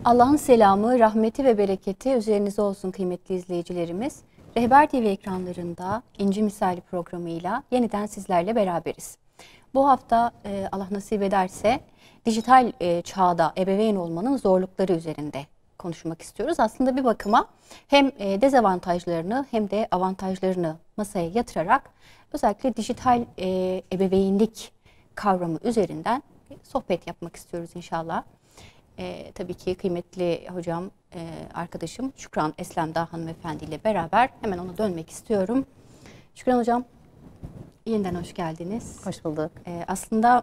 Allah'ın selamı, rahmeti ve bereketi üzerinize olsun kıymetli izleyicilerimiz. Rehber TV ekranlarında İnci Misali programıyla yeniden sizlerle beraberiz. Bu hafta Allah nasip ederse dijital çağda ebeveyn olmanın zorlukları üzerinde konuşmak istiyoruz. Aslında bir bakıma hem dezavantajlarını hem de avantajlarını masaya yatırarak özellikle dijital ebeveynlik kavramı üzerinden sohbet yapmak istiyoruz inşallah. Tabii ki kıymetli hocam, arkadaşım Şükran Eslemdağ hanımefendi ile beraber hemen ona dönmek istiyorum. Şükran hocam, yeniden hoş geldiniz. Hoş bulduk. Aslında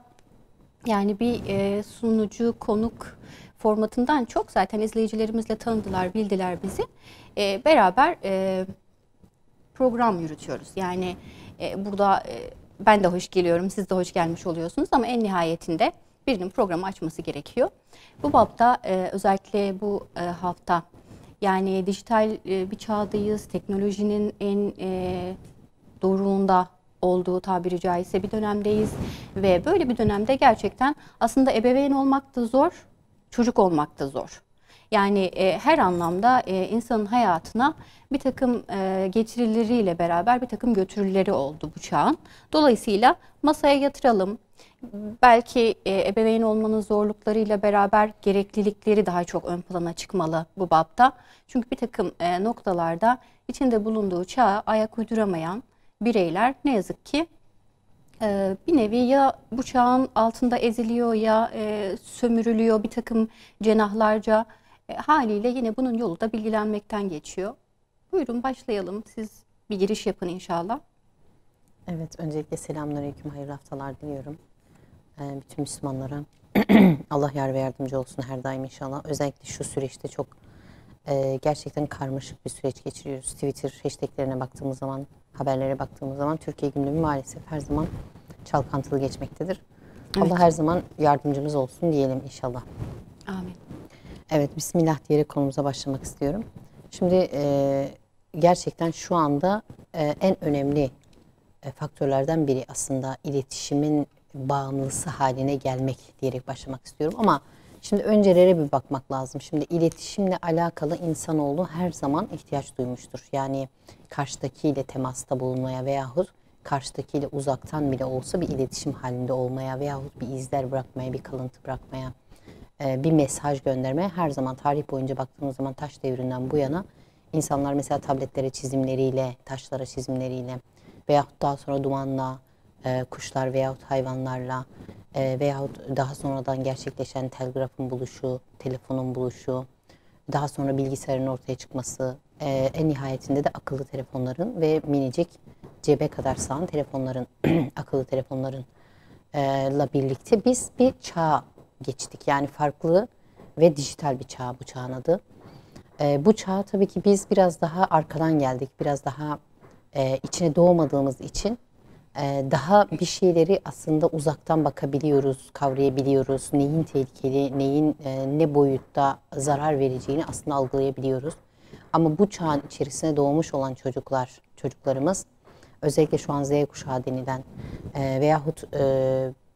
yani bir sunucu, konuk formatından çok zaten izleyicilerimizle tanıdılar, bildiler bizi. Beraber program yürütüyoruz. Yani burada ben de hoş geliyorum, siz de hoş gelmiş oluyorsunuz ama en nihayetinde birinin programı açması gerekiyor. Bu bapta özellikle bu hafta yani dijital bir çağdayız, teknolojinin en doruğunda olduğu tabiri caizse bir dönemdeyiz ve böyle bir dönemde gerçekten aslında ebeveyn olmak da zor, çocuk olmak da zor. Yani her anlamda insanın hayatına bir takım getirileriyle beraber bir takım götürüleri oldu bu çağın. Dolayısıyla masaya yatıralım. Belki ebeveyn olmanın zorluklarıyla beraber gereklilikleri daha çok ön plana çıkmalı bu bapta. Çünkü bir takım noktalarda içinde bulunduğu çağa ayak uyduramayan bireyler ne yazık ki bir nevi ya bu çağın altında eziliyor ya sömürülüyor bir takım cenahlarca. Haliyle yine bunun yolu da bilgilenmekten geçiyor. Buyurun başlayalım. Siz bir giriş yapın inşallah. Evet, öncelikle selamünaleyküm, hayırlı haftalar diliyorum. Bütün Müslümanlara Allah yar ve yardımcı olsun her daim inşallah. Özellikle şu süreçte çok gerçekten karmaşık bir süreç geçiriyoruz. Twitter hashtaglerine baktığımız zaman, haberlere baktığımız zaman Türkiye gündemi maalesef her zaman çalkantılı geçmektedir. Evet. Allah her zaman yardımcımız olsun diyelim inşallah. Amin. Evet, Bismillah diyerek konumuza başlamak istiyorum. Şimdi gerçekten şu anda en önemli faktörlerden biri aslında iletişimin bağımlısı haline gelmek diyerek başlamak istiyorum. Ama şimdi öncelere bir bakmak lazım. Şimdi iletişimle alakalı insanoğlu her zaman ihtiyaç duymuştur. Yani karşıdakiyle temasta bulunmaya veyahut karşıdakiyle uzaktan bile olsa bir iletişim halinde olmaya veyahut bir izler bırakmaya, bir kalıntı bırakmaya, bir mesaj göndermeye her zaman tarih boyunca baktığımız zaman taş devrinden bu yana insanlar mesela tabletlere çizimleriyle, taşlara çizimleriyle veyahut daha sonra dumanla, kuşlar veyahut hayvanlarla veyahut daha sonradan gerçekleşen telgrafın buluşu, telefonun buluşu, daha sonra bilgisayarın ortaya çıkması, en nihayetinde de akıllı telefonların ve minicik cebe kadar sığan telefonların, akıllı telefonların birlikte biz bir çağ geçtik. Yani farklı ve dijital bir çağ bu çağın adı. Bu çağa tabii ki biz biraz daha arkadan geldik. Biraz daha içine doğmadığımız için daha bir şeyleri aslında uzaktan bakabiliyoruz, kavrayabiliyoruz. Neyin tehlikeli, neyin ne boyutta zarar vereceğini aslında algılayabiliyoruz. Ama bu çağın içerisine doğmuş olan çocuklarımız özellikle şu an Z kuşağı denilen veyahut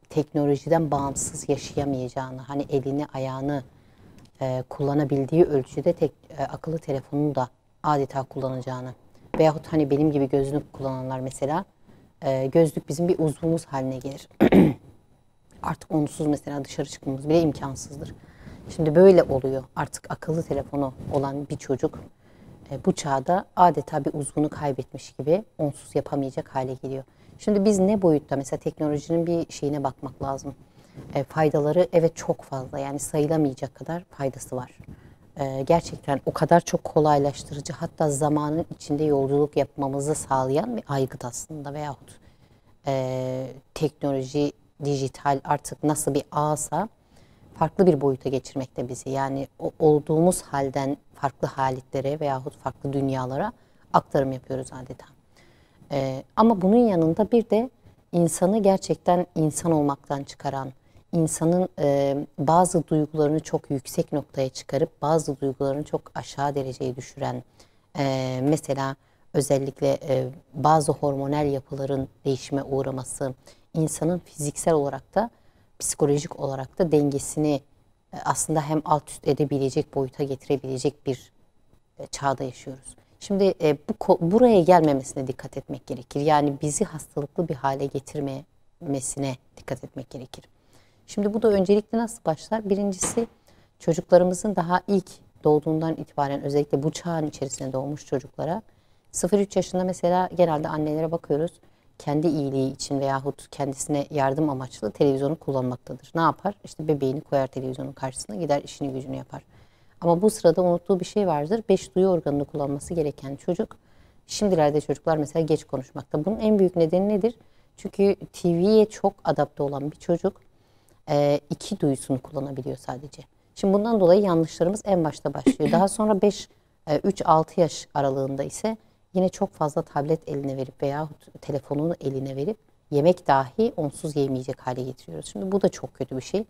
teknolojiden bağımsız yaşayamayacağını, hani elini ayağını kullanabildiği ölçüde akıllı telefonunu da adeta kullanacağını veyahut hani benim gibi gözlük kullananlar mesela gözlük bizim bir uzvumuz haline gelir. Artık onsuz mesela dışarı çıkmamız bile imkansızdır. Şimdi böyle oluyor. Artık akıllı telefonu olan bir çocuk bu çağda adeta bir uzvunu kaybetmiş gibi onsuz yapamayacak hale geliyor. Şimdi biz ne boyutta mesela teknolojinin bir şeyine bakmak lazım. Faydaları evet çok fazla, yani sayılamayacak kadar faydası var. Gerçekten o kadar çok kolaylaştırıcı, hatta zamanın içinde yolculuk yapmamızı sağlayan bir aygıt aslında veyahut teknoloji, dijital artık nasıl bir ağsa farklı bir boyuta geçirmekte bizi. Yani olduğumuz halden farklı haletlere veyahut farklı dünyalara aktarım yapıyoruz adeta. Ama bunun yanında bir de insanı gerçekten insan olmaktan çıkaran, insanın bazı duygularını çok yüksek noktaya çıkarıp bazı duygularını çok aşağı dereceye düşüren, mesela özellikle bazı hormonal yapıların değişime uğraması, insanın fiziksel olarak da psikolojik olarak da dengesini aslında hem alt üst edebilecek, boyuta getirebilecek bir çağda yaşıyoruz. Şimdi buraya gelmemesine dikkat etmek gerekir. Yani bizi hastalıklı bir hale getirmemesine dikkat etmek gerekir. Şimdi bu da öncelikle nasıl başlar? Birincisi, çocuklarımızın daha ilk doğduğundan itibaren, özellikle bu çağın içerisinde doğmuş çocuklara 0-3 yaşında mesela genelde annelere bakıyoruz. Kendi iyiliği için veyahut kendisine yardım amaçlı televizyonu kullanmaktadır. Ne yapar? İşte bebeğini koyar televizyonun karşısına, gider işini gücünü yapar. Ama bu sırada unuttuğu bir şey vardır. 5 duyu organını kullanması gereken çocuk, şimdilerde çocuklar mesela geç konuşmakta. Bunun en büyük nedeni nedir? Çünkü TV'ye çok adapte olan bir çocuk 2 duyusunu kullanabiliyor sadece. Şimdi bundan dolayı yanlışlarımız en başta başlıyor. Daha sonra 3-6 yaş aralığında ise yine çok fazla tablet eline verip veyahut telefonunu eline verip yemek dahi onsuz yemeyecek hale getiriyoruz. Şimdi bu da çok kötü bir şey.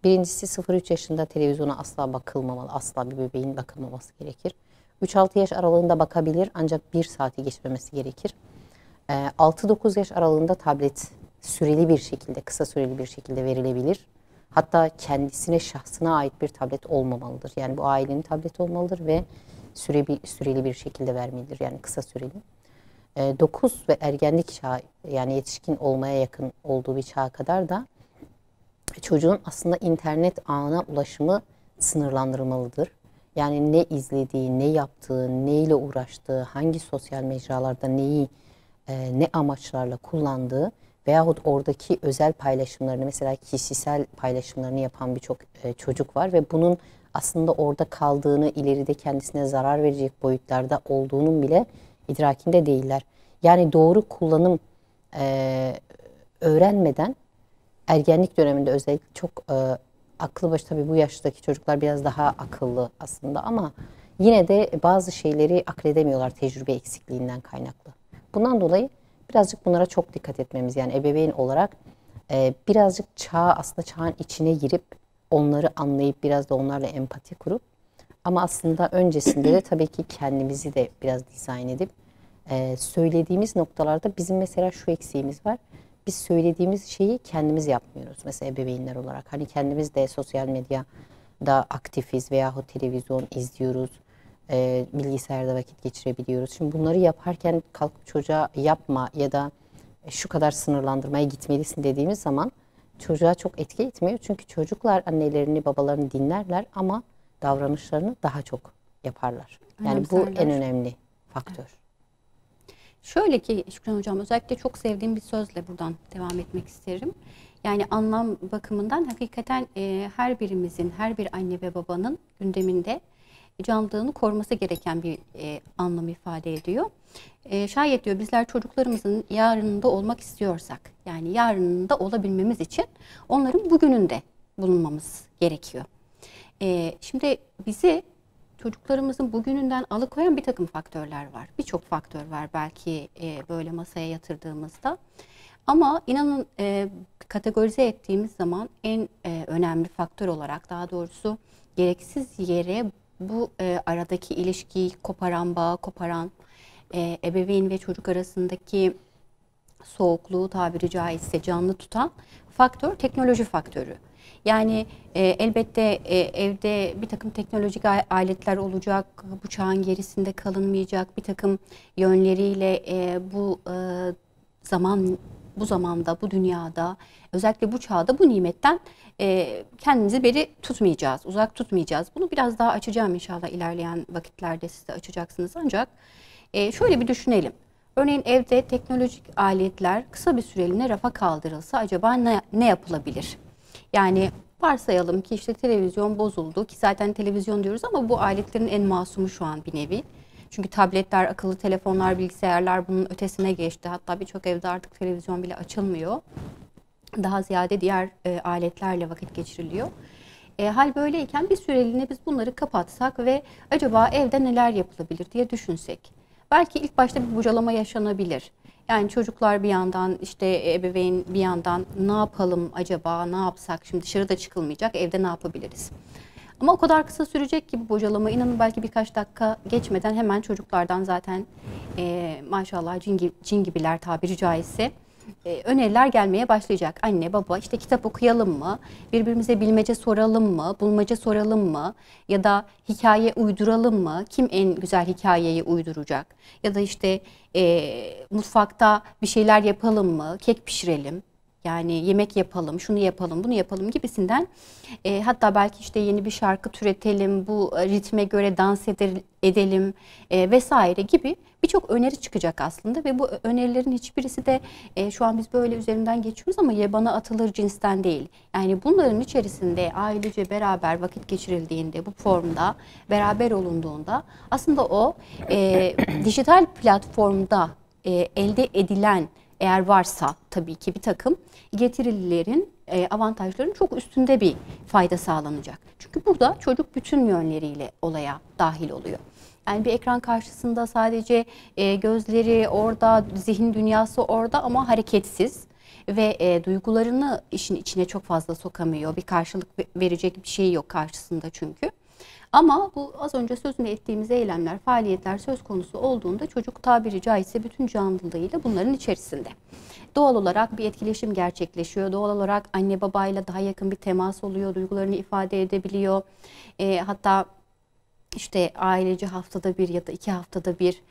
Birincisi, 0-3 yaşında televizyona asla bakılmamalı. Asla bir bebeğin bakılmaması gerekir. 3-6 yaş aralığında bakabilir ancak 1 saati geçmemesi gerekir. 6-9 yaş aralığında tablet süreli bir şekilde, kısa süreli bir şekilde verilebilir. Hatta kendisine, şahsına ait bir tablet olmamalıdır. Yani bu ailenin tableti olmalıdır ve süreli bir şekilde vermelidir. Yani kısa süreli. 9 ve ergenlik çağı, yani yetişkin olmaya yakın olduğu bir çağa kadar da çocuğun aslında internet ağına ulaşımı sınırlandırılmalıdır. Yani ne izlediği, ne yaptığı, neyle uğraştığı, hangi sosyal mecralarda neyi, ne amaçlarla kullandığı veyahut oradaki özel paylaşımlarını, mesela kişisel paylaşımlarını yapan birçok çocuk var ve bunun aslında orada kaldığını, ileride kendisine zarar verecek boyutlarda olduğunun bile idrakinde değiller. Yani doğru kullanım öğrenmeden ergenlik döneminde özellikle çok aklı başı, tabii bu yaştaki çocuklar biraz daha akıllı aslında ama yine de bazı şeyleri akledemiyorlar tecrübe eksikliğinden kaynaklı. Bundan dolayı birazcık bunlara çok dikkat etmemiz, yani ebeveyn olarak birazcık aslında çağın içine girip onları anlayıp biraz da onlarla empati kurup ama aslında öncesinde de tabii ki kendimizi de biraz dizayn edip söylediğimiz noktalarda bizim mesela şu eksiğimiz var. Biz söylediğimiz şeyi kendimiz yapmıyoruz mesela ebeveynler olarak. Hani kendimiz de sosyal medyada aktifiz veyahut televizyon izliyoruz. Bilgisayarda vakit geçirebiliyoruz. Şimdi bunları yaparken kalkıp çocuğa yapma ya da şu kadar sınırlandırmaya gitmelisin dediğimiz zaman çocuğa çok etki etmiyor. Çünkü çocuklar annelerini, babalarını dinlerler ama davranışlarını daha çok yaparlar. Yani bu en önemli faktör. Evet. Şöyle ki Şükran Hocam, özellikle çok sevdiğim bir sözle buradan devam etmek isterim. Yani anlam bakımından hakikaten her birimizin, her bir anne ve babanın gündeminde canlılığını koruması gereken bir anlam ifade ediyor. Şayet diyor bizler çocuklarımızın yarınında olmak istiyorsak, yani yarınında olabilmemiz için onların bugününde bulunmamız gerekiyor. Şimdi bizi çocuklarımızın bugününden alıkoyan bir takım faktörler var. Birçok faktör var belki böyle masaya yatırdığımızda. Ama inanın kategorize ettiğimiz zaman en önemli faktör olarak, daha doğrusu gereksiz yere bu aradaki ilişkiyi koparan, bağı koparan, ebeveyn ve çocuk arasındaki soğukluğu tabiri caizse canlı tutan faktör teknoloji faktörü. Yani elbette evde bir takım teknolojik aletler olacak, bu çağın gerisinde kalınmayacak, bir takım yönleriyle bu zamanda, bu dünyada, özellikle bu çağda bu nimetten kendimizi beri tutmayacağız, uzak tutmayacağız. Bunu biraz daha açacağım inşallah, ilerleyen vakitlerde siz de açacaksınız. Ancak şöyle bir düşünelim. Örneğin evde teknolojik aletler kısa bir süreliğine rafa kaldırılsa acaba ne yapılabilir? Yani varsayalım ki işte televizyon bozuldu, ki zaten televizyon diyoruz ama bu aletlerin en masumu şu an bir nevi. Çünkü tabletler, akıllı telefonlar, bilgisayarlar bunun ötesine geçti. Hatta birçok evde artık televizyon bile açılmıyor. Daha ziyade diğer aletlerle vakit geçiriliyor. Hal böyleyken bir süreliğine biz bunları kapatsak ve acaba evde neler yapılabilir diye düşünsek. Belki ilk başta bir bocalama yaşanabilir. Yani çocuklar bir yandan, işte ebeveyn bir yandan, ne yapalım acaba, ne yapsak, şimdi dışarıda çıkılmayacak, evde ne yapabiliriz? Ama o kadar kısa sürecek ki bu bocalama, inanın belki birkaç dakika geçmeden hemen çocuklardan zaten maşallah cin gibiler tabiri caizse öneriler gelmeye başlayacak. Anne, baba işte kitap okuyalım mı? Birbirimize bilmece soralım mı? Bulmaca soralım mı? Ya da hikaye uyduralım mı? Kim en güzel hikayeyi uyduracak? Ya da işte mutfakta bir şeyler yapalım mı? Kek pişirelim. Yani yemek yapalım, şunu yapalım, bunu yapalım gibisinden. Hatta belki işte yeni bir şarkı türetelim, bu ritme göre dans edelim vesaire gibi birçok öneri çıkacak aslında. Ve bu önerilerin hiçbirisi de şu an biz böyle üzerinden geçiyoruz ama yabana atılır cinsten değil. Yani bunların içerisinde ailece beraber vakit geçirildiğinde, bu formda beraber olunduğunda aslında o dijital platformda elde edilen, eğer varsa tabii ki bir takım getirililerin, avantajların çok üstünde bir fayda sağlanacak. Çünkü burada çocuk bütün yönleriyle olaya dahil oluyor. Yani bir ekran karşısında sadece gözleri orada, zihin dünyası orada ama hareketsiz ve duygularını işin içine çok fazla sokamıyor. Bir karşılık verecek bir şey yok karşısında çünkü. Ama bu az önce sözünü ettiğimiz eylemler, faaliyetler söz konusu olduğunda çocuk tabiri caizse bütün canlılığıyla bunların içerisinde. Doğal olarak bir etkileşim gerçekleşiyor. Doğal olarak anne babayla daha yakın bir temas oluyor. Duygularını ifade edebiliyor. Hatta işte ailece haftada bir ya da 2 haftada bir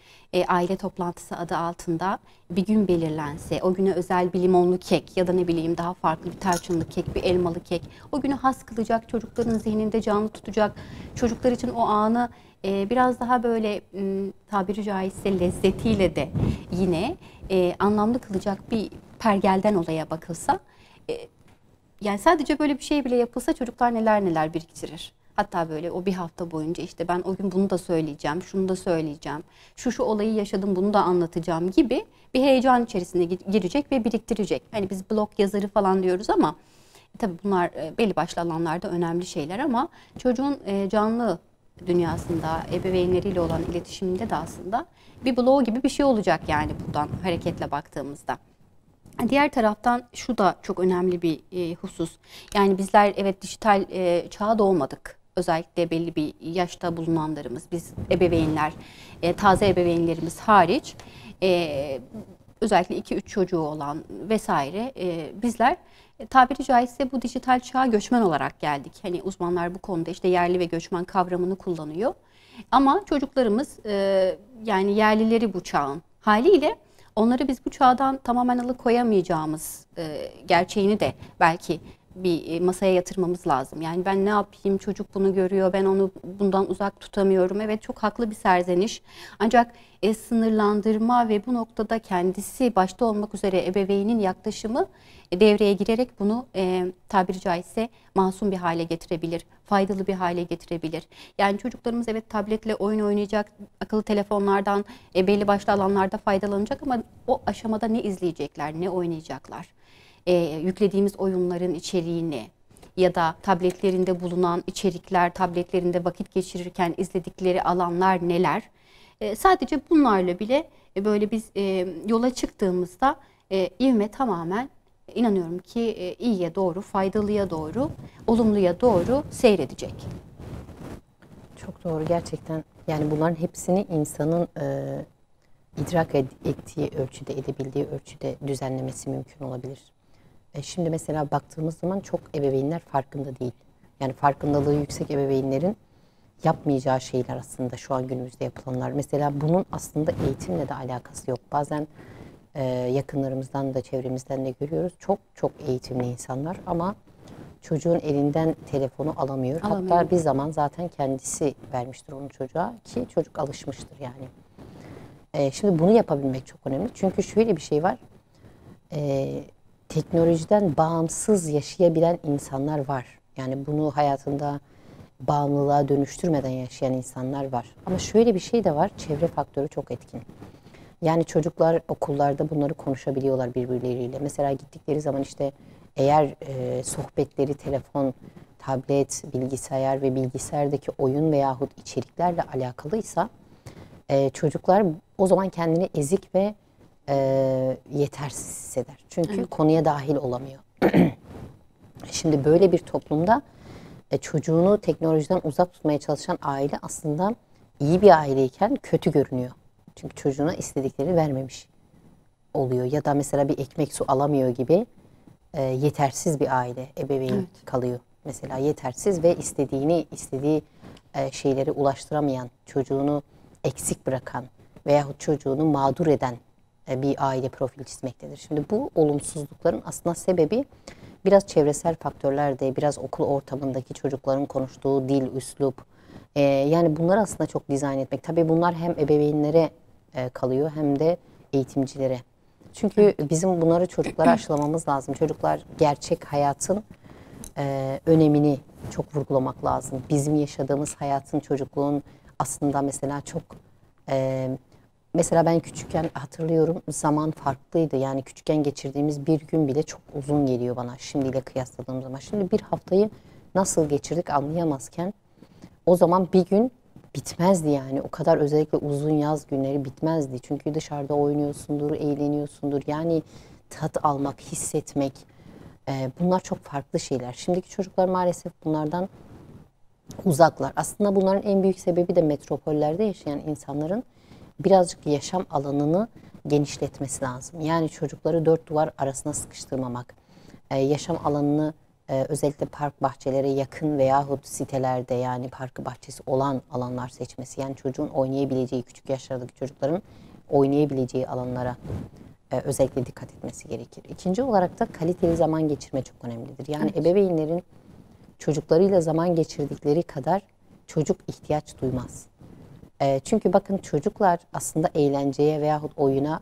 aile toplantısı adı altında bir gün belirlense, o güne özel bir limonlu kek ya da ne bileyim daha farklı bir tarçınlı kek, bir elmalı kek, o günü has kılacak, çocukların zihninde canlı tutacak, çocuklar için o anı biraz daha böyle tabiri caizse lezzetiyle de yine anlamlı kılacak bir pergelden olaya bakılsa, yani sadece böyle bir şey bile yapılsa çocuklar neler neler biriktirir. Hatta böyle o bir hafta boyunca işte ben o gün bunu da söyleyeceğim, şunu da söyleyeceğim, şu olayı yaşadım bunu da anlatacağım gibi bir heyecan içerisine girecek ve biriktirecek. Hani biz blog yazarı falan diyoruz ama tabii bunlar belli başlı alanlarda önemli şeyler ama çocuğun canlı dünyasında ebeveynleriyle olan iletişiminde de aslında bir blog gibi bir şey olacak yani buradan hareketle baktığımızda. Diğer taraftan şu da çok önemli bir husus. Yani bizler evet dijital çağa doğmadık. Özellikle belli bir yaşta bulunanlarımız, biz ebeveynler, taze ebeveynlerimiz hariç, özellikle 2-3 çocuğu olan vesaire bizler tabiri caizse bu dijital çağa göçmen olarak geldik. Hani uzmanlar bu konuda işte yerli ve göçmen kavramını kullanıyor. Ama çocuklarımız yani yerlileri bu çağın haliyle onları biz bu çağdan tamamen alıkoyamayacağımız gerçeğini de belki bir masaya yatırmamız lazım. Yani ben ne yapayım, çocuk bunu görüyor, ben onu bundan uzak tutamıyorum. Evet, çok haklı bir serzeniş. Ancak sınırlandırma ve bu noktada kendisi başta olmak üzere ebeveynin yaklaşımı devreye girerek bunu tabiri caizse masum bir hale getirebilir, faydalı bir hale getirebilir. Yani çocuklarımız evet tabletle oyun oynayacak, akıllı telefonlardan belli başlı alanlarda faydalanacak ama o aşamada ne izleyecekler, ne oynayacaklar? Yüklediğimiz oyunların içeriğini ya da tabletlerinde bulunan içerikler, tabletlerinde vakit geçirirken izledikleri alanlar neler? Sadece bunlarla bile böyle biz yola çıktığımızda ivme tamamen inanıyorum ki iyiye doğru, faydalıya doğru, olumluya doğru seyredecek. Çok doğru gerçekten. Yani bunların hepsini insanın idrak ettiği ölçüde, edebildiği ölçüde düzenlemesi mümkün olabilir. Şimdi mesela baktığımız zaman çok ebeveynler farkında değil. Yani farkındalığı yüksek ebeveynlerin yapmayacağı şeyler aslında şu an günümüzde yapılanlar. Mesela bunun aslında eğitimle de alakası yok. Bazen yakınlarımızdan da çevremizden de görüyoruz. Çok çok eğitimli insanlar ama çocuğun elinden telefonu alamıyor. Hatta bir zaman zaten kendisi vermiştir onu çocuğa ki çocuk alışmıştır yani. Şimdi bunu yapabilmek çok önemli. Çünkü şöyle bir şey var. Teknolojiden bağımsız yaşayabilen insanlar var. Yani bunu hayatında bağımlılığa dönüştürmeden yaşayan insanlar var. Ama şöyle bir şey de var, çevre faktörü çok etkin. Yani çocuklar okullarda bunları konuşabiliyorlar birbirleriyle. Mesela gittikleri zaman işte eğer sohbetleri telefon, tablet, bilgisayar ve bilgisayardaki oyun veyahut içeriklerle alakalıysa çocuklar o zaman kendini ezik ve yetersiz hisseder. Çünkü evet, konuya dahil olamıyor. Şimdi böyle bir toplumda çocuğunu teknolojiden uzak tutmaya çalışan aile aslında iyi bir aileyken kötü görünüyor. Çünkü çocuğuna istediklerini vermemiş. oluyor ya da mesela bir ekmek su alamıyor gibi yetersiz bir aile, ebeveyn kalıyor. Mesela yetersiz ve istediği şeyleri ulaştıramayan, çocuğunu eksik bırakan veyahut çocuğunu mağdur eden bir aile profili çizmektedir. Şimdi bu olumsuzlukların aslında sebebi biraz çevresel faktörlerde, biraz okul ortamındaki çocukların konuştuğu dil, üslup. Yani bunları aslında çok dizayn etmek. Tabii bunlar hem ebeveynlere kalıyor hem de eğitimcilere. Çünkü bizim bunları çocuklara aşılamamız lazım. Çocuklar gerçek hayatın önemini çok vurgulamak lazım. Bizim yaşadığımız hayatın, çocukluğun aslında mesela çok... mesela ben küçükken hatırlıyorum, zaman farklıydı. Yani küçükken geçirdiğimiz bir gün bile çok uzun geliyor bana şimdiyle kıyasladığım zaman. Şimdi bir haftayı nasıl geçirdik anlayamazken o zaman bir gün bitmezdi yani. O kadar özellikle uzun yaz günleri bitmezdi. Çünkü dışarıda oynuyorsundur, eğleniyorsundur. Yani tat almak, hissetmek bunlar çok farklı şeyler. Şimdiki çocuklar maalesef bunlardan uzaklar. Aslında bunların en büyük sebebi de metropollerde yaşayan insanların birazcık yaşam alanını genişletmesi lazım. Yani çocukları dört duvar arasına sıkıştırmamak, yaşam alanını özellikle park bahçelere yakın veyahut sitelerde yani parkı bahçesi olan alanlar seçmesi. Yani çocuğun oynayabileceği, küçük yaşlardaki çocukların oynayabileceği alanlara özellikle dikkat etmesi gerekir. İkinci olarak da kaliteli zaman geçirme çok önemlidir. Yani ebeveynlerin çocuklarıyla zaman geçirdikleri kadar çocuk ihtiyaç duymaz. Çünkü bakın çocuklar aslında eğlenceye veyahut oyuna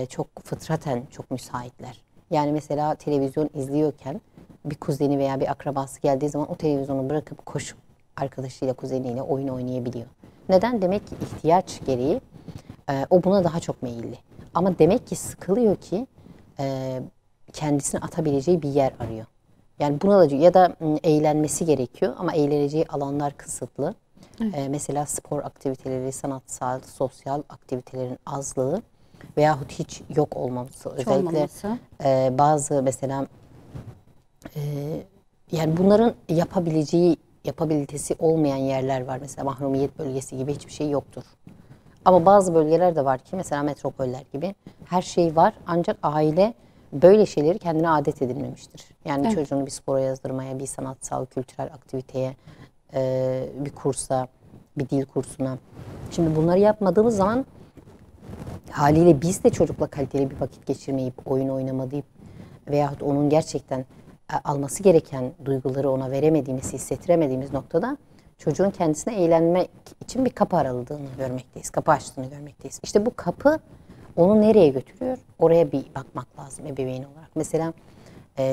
çok fıtraten çok müsaitler. Yani mesela televizyon izliyorken bir kuzeni veya bir akrabası geldiği zaman o televizyonu bırakıp koşup arkadaşıyla, kuzeniyle oyun oynayabiliyor. Neden? Demek ki ihtiyaç gereği o buna daha çok meyilli. Ama demek ki sıkılıyor ki kendisini atabileceği bir yer arıyor. Yani buna da ya da eğlenmesi gerekiyor ama eğleneceği alanlar kısıtlı. Mesela spor aktiviteleri, sanatsal, sosyal aktivitelerin azlığı veyahut hiç yok olmaması. Özellikle bazı mesela yani bunların yapabilitesi olmayan yerler var. Mesela mahrumiyet bölgesi gibi hiçbir şey yoktur. Ama bazı bölgeler de var ki mesela metropoller gibi her şey var ancak aile böyle şeyleri kendine adet edinmemiştir. Yani çocuğunu bir spora yazdırmaya, bir sanatsal, kültürel aktiviteye, bir kursa, bir dil kursuna. Şimdi bunları yapmadığımız zaman haliyle biz de çocukla kaliteli bir vakit geçirmeyip, oyun oynamayıp veyahut onun gerçekten alması gereken duyguları ona veremediğimiz, hissettiremediğimiz noktada çocuğun kendisine eğlenmek için bir kapı araladığını görmekteyiz. Kapı açtığını görmekteyiz. İşte bu kapı onu nereye götürüyor? Oraya bir bakmak lazım ebeveyn olarak. Mesela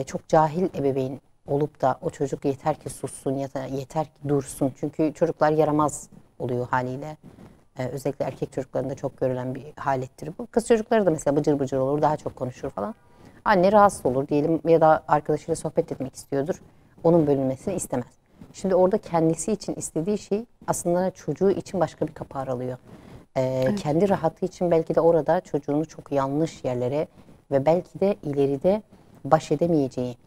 çok cahil ebeveyn olup da o çocuk yeter ki sussun ya da yeter ki dursun. Çünkü çocuklar yaramaz oluyor haliyle. Özellikle erkek çocuklarında çok görülen bir halettir bu. Kız çocukları da mesela bıcır bıcır olur, daha çok konuşur falan. Anne rahatsız olur diyelim ya da arkadaşıyla sohbet etmek istiyordur. Onun bölünmesini istemez. Şimdi orada kendisi için istediği şey aslında çocuğu için başka bir kapı aralıyor. Kendi rahatı için belki de orada çocuğunu çok yanlış yerlere ve belki de ileride baş edemeyeceği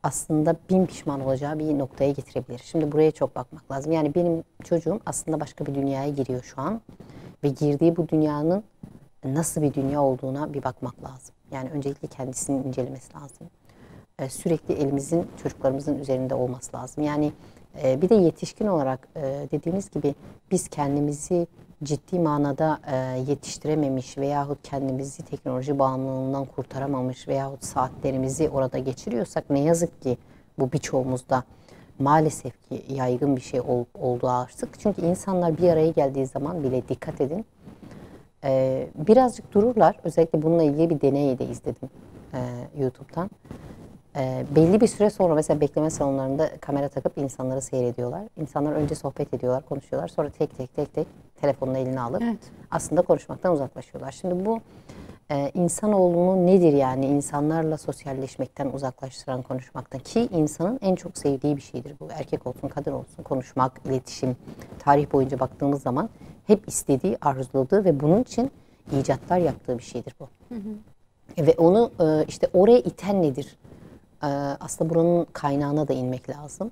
aslında bin pişman olacağı bir noktaya getirebilir. Şimdi buraya çok bakmak lazım. Yani benim çocuğum aslında başka bir dünyaya giriyor şu an ve girdiği bu dünyanın nasıl bir dünya olduğuna bir bakmak lazım. Yani öncelikle kendisini incelemesi lazım. Sürekli elimizin çocuklarımızın üzerinde olması lazım. Yani bir de yetişkin olarak dediğimiz gibi biz kendimizi ciddi manada yetiştirememiş veyahut kendimizi teknoloji bağımlılığından kurtaramamış veyahut saatlerimizi orada geçiriyorsak ne yazık ki bu birçoğumuzda maalesef ki yaygın bir şey oldu artık. Çünkü insanlar bir araya geldiği zaman bile dikkat edin birazcık dururlar. Özellikle bununla ilgili bir deney de izledim YouTube'dan. Belli bir süre sonra mesela bekleme salonlarında kamera takıp insanları seyrediyorlar. İnsanlar önce sohbet ediyorlar, konuşuyorlar. Sonra tek tek telefonunu eline alıp aslında konuşmaktan uzaklaşıyorlar. Şimdi bu insanoğlunu nedir yani insanlarla sosyalleşmekten uzaklaştıran konuşmaktan ki insanın en çok sevdiği bir şeydir bu. Erkek olsun, kadın olsun konuşmak, iletişim. Tarih boyunca baktığımız zaman hep istediği, arzuladığı ve bunun için icatlar yaptığı bir şeydir bu. Ve onu işte oraya iten nedir? Aslında buranın kaynağına da inmek lazım.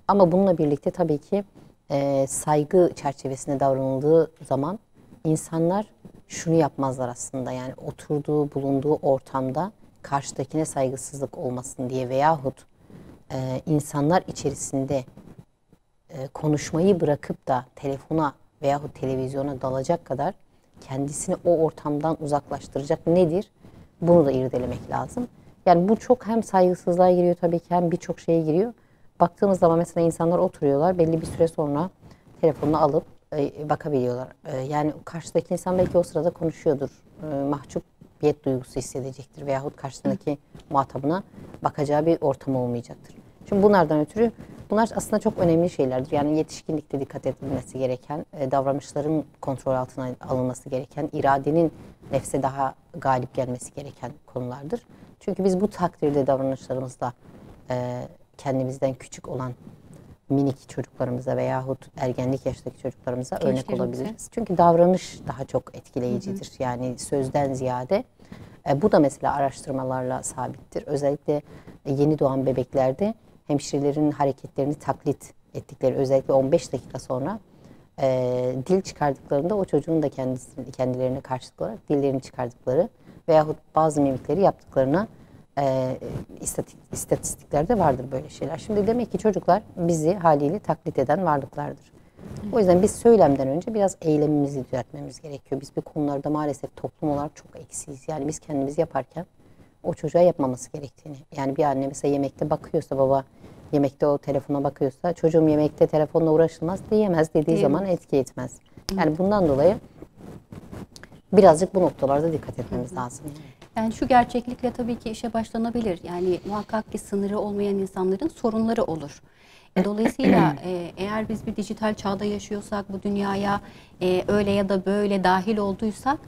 Ama bununla birlikte tabii ki saygı çerçevesinde davranıldığı zaman insanlar şunu yapmazlar aslında, yani oturduğu bulunduğu ortamda karşıdakine saygısızlık olmasın diye veyahut insanlar içerisinde konuşmayı bırakıp da telefona veyahut televizyona dalacak kadar kendisini o ortamdan uzaklaştıracak nedir? Bunu da irdelemek lazım. Yani bu çok hem saygısızlığa giriyor tabii ki, hem birçok şeye giriyor. Baktığımız zaman mesela insanlar oturuyorlar, belli bir süre sonra telefonunu alıp bakabiliyorlar. Yani karşıdaki insan belki o sırada konuşuyordur. Mahcubiyet duygusu hissedecektir veyahut karşısındaki muhatabına bakacağı bir ortam olmayacaktır. Şimdi bunlardan ötürü bunlar aslında çok önemli şeylerdir. Yani yetişkinlikte dikkat edilmesi gereken, davranışların kontrol altına alınması gereken, iradenin nefse daha galip gelmesi gereken konulardır. Çünkü biz bu takdirde davranışlarımızda kendimizden küçük olan minik çocuklarımıza veyahut ergenlik yaştaki çocuklarımıza örnek olabiliriz. Çünkü davranış daha çok etkileyicidir. Yani sözden ziyade. Bu da mesela araştırmalarla sabittir. Özellikle yeni doğan bebeklerde hemşirelerin hareketlerini taklit ettikleri, özellikle 15 dakika sonra dil çıkardıklarında o çocuğun da kendilerine karşılık olarak dillerini çıkardıkları veyahut bazı mimikleri yaptıklarına istatistiklerde vardır böyle şeyler. Şimdi demek ki çocuklar bizi haliyle taklit eden varlıklardır. O yüzden biz söylemden önce biraz eylemimizi düzeltmemiz gerekiyor. Biz bu konularda maalesef toplum olarak çok eksiyiz. Yani biz kendimiz yaparken o çocuğa yapmaması gerektiğini. Yani bir anne mesela yemekte bakıyorsa, baba yemekte o telefona bakıyorsa, çocuğum yemekte telefonla uğraşılmaz diyemez, dediği zaman etki etmez. Yani bundan dolayı birazcık bu noktalarda dikkat etmemiz lazım. Yani şu gerçeklikle tabii ki işe başlanabilir. Yani muhakkak ki sınırı olmayan insanların sorunları olur. Dolayısıyla eğer biz bir dijital çağda yaşıyorsak, bu dünyaya öyle ya da böyle dahil olduysak,